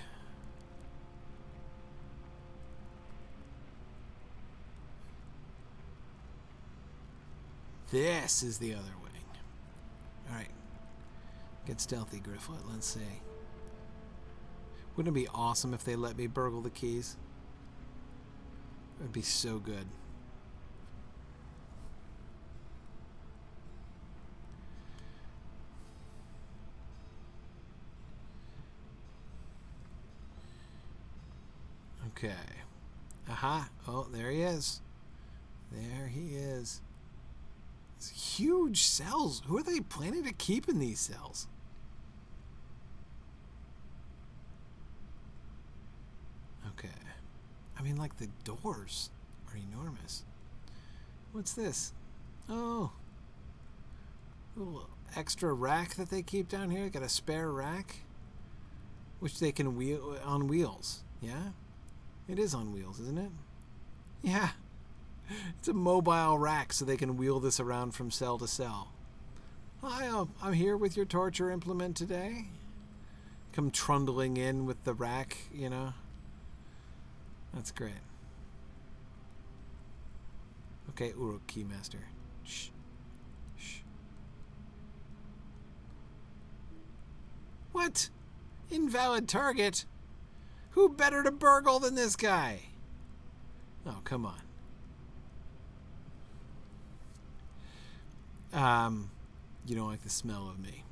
This is the other wing. Alright. Get stealthy, Gryfflet. Let's see. Wouldn't it be awesome if they let me burgle the keys? It would be so good. Okay. Aha. Oh, there he is. There he is. It's huge cells. Who are they planning to keep in these cells? Okay. I mean, like, the doors are enormous. What's this? Oh. A little extra rack that they keep down here. Got a spare rack. Which they can wheel on wheels. Yeah? It is on wheels, isn't it? Yeah. It's a mobile rack so they can wheel this around from cell to cell. Hi, I'm here with your torture implement today. Come trundling in with the rack, you know. That's great. Okay, Uruk Keymaster. Shh. Shh. What? Invalid target? Who better to burgle than this guy? Oh, come on. You don't like the smell of me.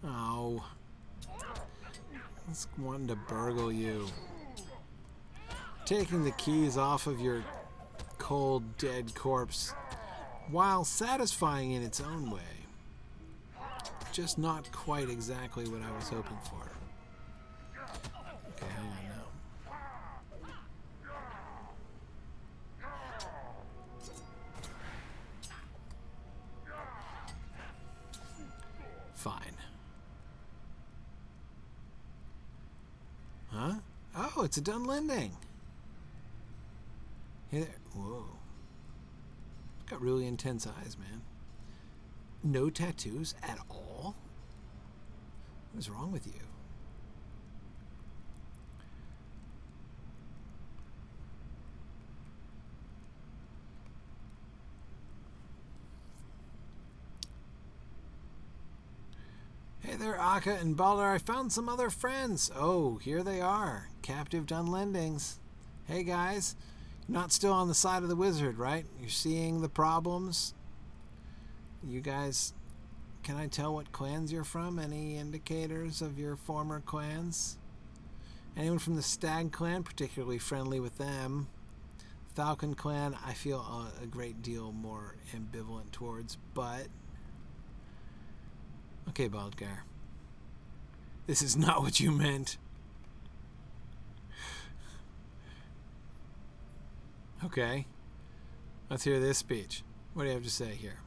Oh. It's wanting to burgle you. Taking the keys off of your cold, dead corpse, while satisfying in its own way. Just not quite exactly what I was hoping for. Okay, hang on now. Fine. Huh? Oh, it's a Dunlending. Hey there. Whoa. Got really intense eyes, man. No tattoos at all? What is wrong with you? Hey there, Akka and Baldur. I found some other friends. Oh, here they are. Captive Dunlendings. Hey, guys. You're not still on the side of the wizard, right? You're seeing the problems? You guys, can I tell what clans you're from? Any indicators of your former clans? Anyone from the Stag Clan, particularly friendly with them? Falcon Clan, I feel a great deal more ambivalent towards, but... Okay, Baldgar. This is not what you meant. Okay. Let's hear this speech. What do you have to say here?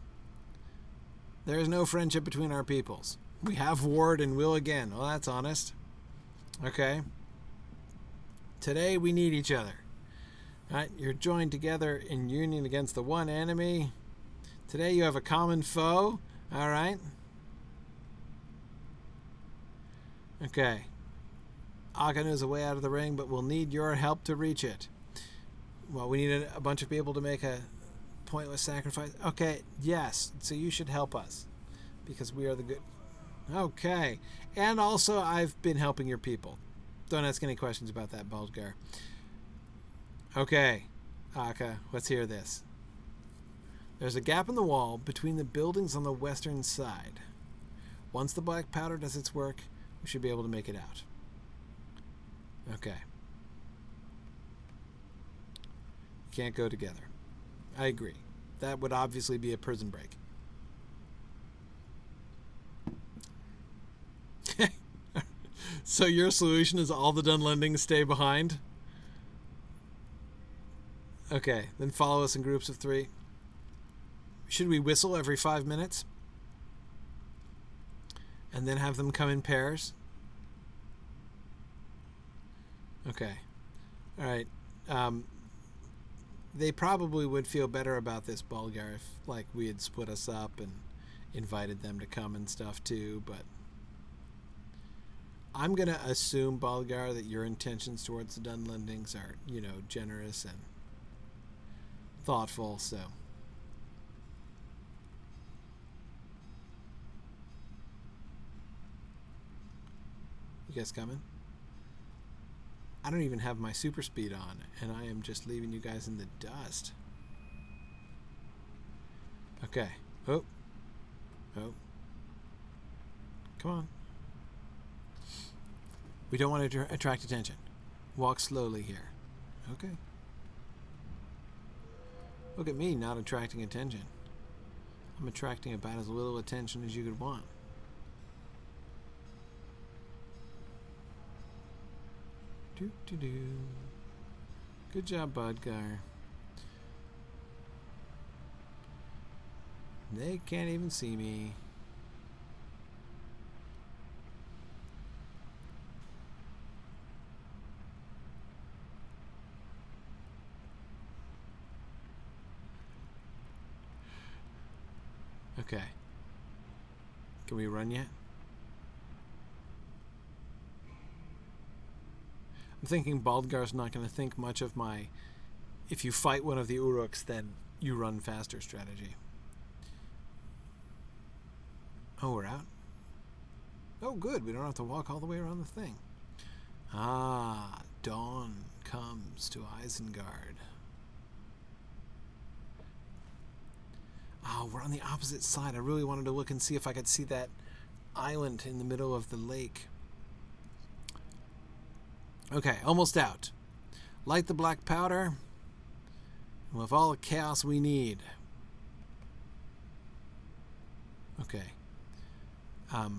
There is no friendship between our peoples. We have warred and will again. Well, that's honest. Okay. Today we need each other. All right, you're joined together in union against the one enemy. Today you have a common foe. All right. Okay. Akka knows a way out of the ring, but we'll need your help to reach it. Well, we need a bunch of people to make a pointless sacrifice. Okay, yes. So you should help us. Because we are the good... Okay. And also, I've been helping your people. Don't ask any questions about that, Baldgar. Okay. Akka, let's hear this. There's a gap in the wall between the buildings on the western side. Once the black powder does its work, we should be able to make it out. Okay. Can't go together. I agree. That would obviously be a prison break. So your solution is all the Dunlendings stay behind? Okay, then follow us in groups of 3. Should we whistle every 5 minutes? And then have them come in pairs? Okay. Alright. They probably would feel better about this, Baldgar, if like we had split us up and invited them to come and stuff too, but I'm going to assume, Baldgar, that your intentions towards the Dunlendings are, you know, generous and thoughtful, so You guys coming? I don't even have my super speed on, and I am just leaving you guys in the dust. Okay. Oh. Oh. Come on. We don't want to attract attention. Walk slowly here. Okay. Look at me not attracting attention. I'm attracting about as little attention as you could want. Doo-doo-doo. Good job, Budgar. They can't even see me. Okay. Can we run yet? I'm thinking Baldgar's not going to think much of my if you fight one of the Uruks, then you run faster strategy. Oh, we're out? Oh, good. We don't have to walk all the way around the thing. Ah, dawn comes to Isengard. Oh, we're on the opposite side. I really wanted to look and see if I could see that island in the middle of the lake. Okay, almost out. Light the black powder. And with all the chaos we need. Okay. Alright.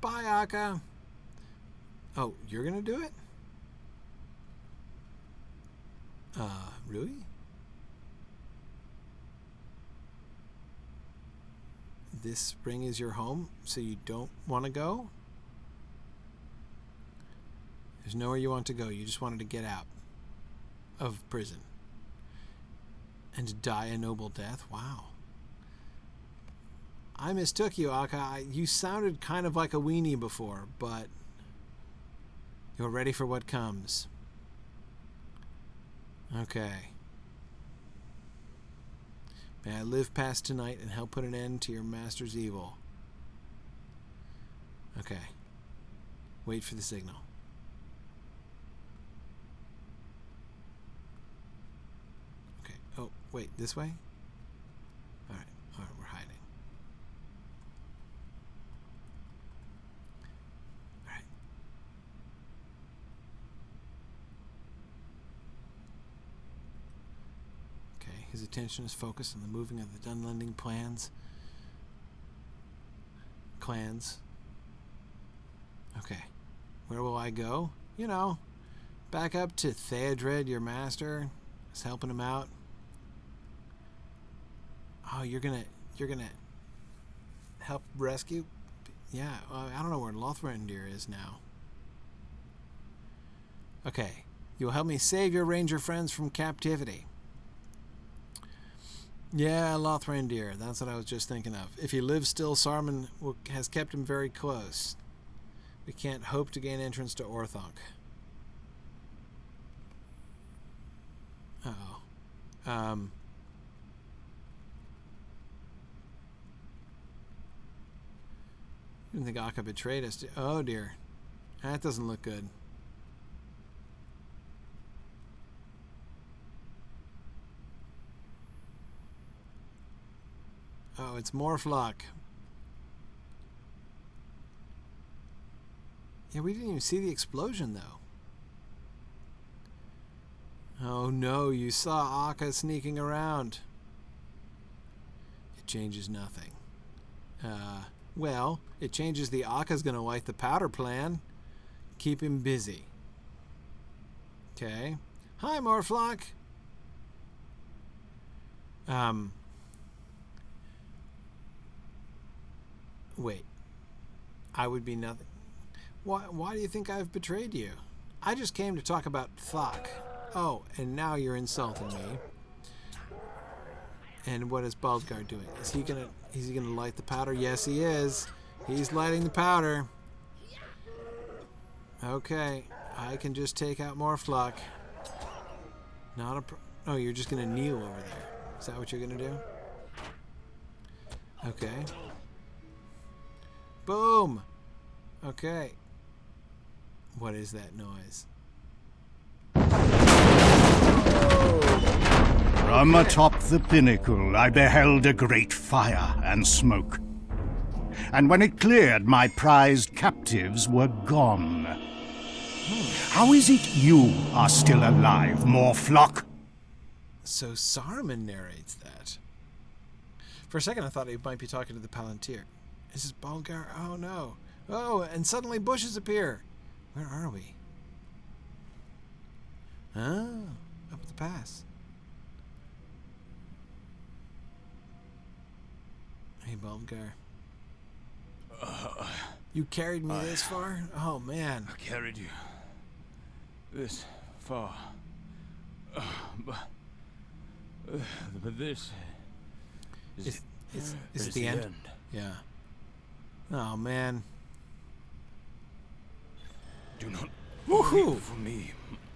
Bye, Akka. Oh, you're gonna do it? Really? This spring is your home, so you don't want to go? There's nowhere you want to go. You just wanted to get out of prison. And to die a noble death? Wow. I mistook you, Akka. You sounded kind of like a weenie before, but you're ready for what comes. Okay. May I live past tonight and help put an end to your master's evil. Okay. Wait for the signal. Okay. Oh, wait, this way? Alright, we're hiding. Alright. Okay, his attention is focused on the moving of the Dunland clans. Okay. Where will I go? You know, back up to Theodred, your master. Is helping him out. Oh, you're gonna help rescue? Yeah, I don't know where Lothrandir is now. Okay, you'll help me save your ranger friends from captivity. Yeah, Lothrandir, that's what I was just thinking of. If he lives still, Saruman has kept him very close. We can't hope to gain entrance to Orthanc. Uh-oh. I didn't think Akka betrayed us. Oh, dear. That doesn't look good. Oh, it's Morflock. Yeah, we didn't even see the explosion, though. Oh, no, you saw Akka sneaking around. It changes nothing. Well, it changes the Akka's gonna light the powder plan. Keep him busy. Okay. Hi, Morflock. Wait. I would be nothing. Why do you think I've betrayed you? I just came to talk about Thok. Oh, and now you're insulting me. And what is Baldgar doing? Is he gonna light the powder? Yes, he is. He's lighting the powder. Okay, I can just take out Morflock. Oh, you're just gonna kneel over there. Is that what you're gonna do? Okay. Boom. Okay. What is that noise? From atop the pinnacle, I beheld a great fire and smoke. And when it cleared, my prized captives were gone. How is it you are still alive, Morflock? So Saruman narrates that. For a second, I thought he might be talking to the Palantir. Is this Balgar? Oh, no. Oh, and suddenly bushes appear. Where are we? Oh, up the pass. Hey, Balgar. You carried me this far? Oh, man. I carried you this far. But this is it the end? Yeah. Oh, man. Do not Woohoo! weep for me,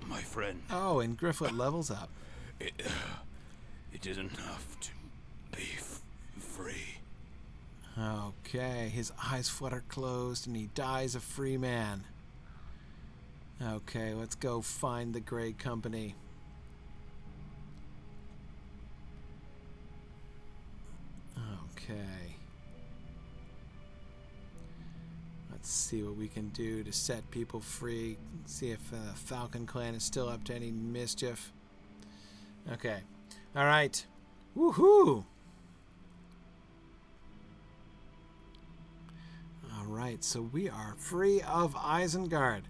my friend. Oh, and Gryfflet levels up. It is enough to be free. Okay, his eyes flutter closed and he dies a free man. Okay, let's go find the Grey Company. Okay. Let's see what we can do to set people free. See if Falcon Clan is still up to any mischief. Okay. All right. Woohoo! All right, so we are free of Isengard,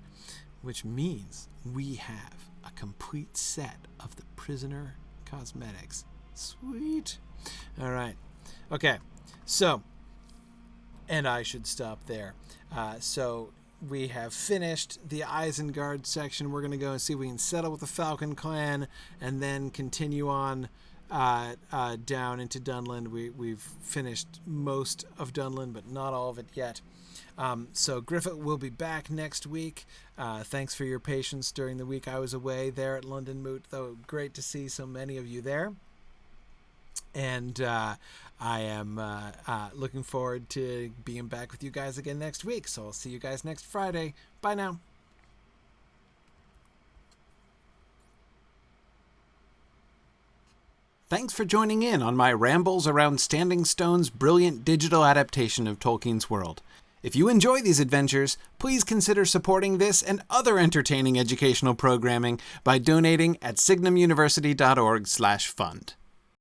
which means we have a complete set of the prisoner cosmetics. Sweet. All right. Okay, so, and I should stop there. So we have finished the Isengard section. We're going to go and see if we can settle with the Falcon Clan and then continue on down into Dunland. We've finished most of Dunland, but not all of it yet. So Gryfflet will be back next week. Thanks for your patience during the week I was away there at London Moot, though. Great to see so many of you there. And I am looking forward to being back with you guys again next week. So I'll see you guys next Friday. Bye now. Thanks for joining in on my rambles around Standing Stone's brilliant digital adaptation of Tolkien's world. If you enjoy these adventures, please consider supporting this and other entertaining educational programming by donating at signumuniversity.org/fund.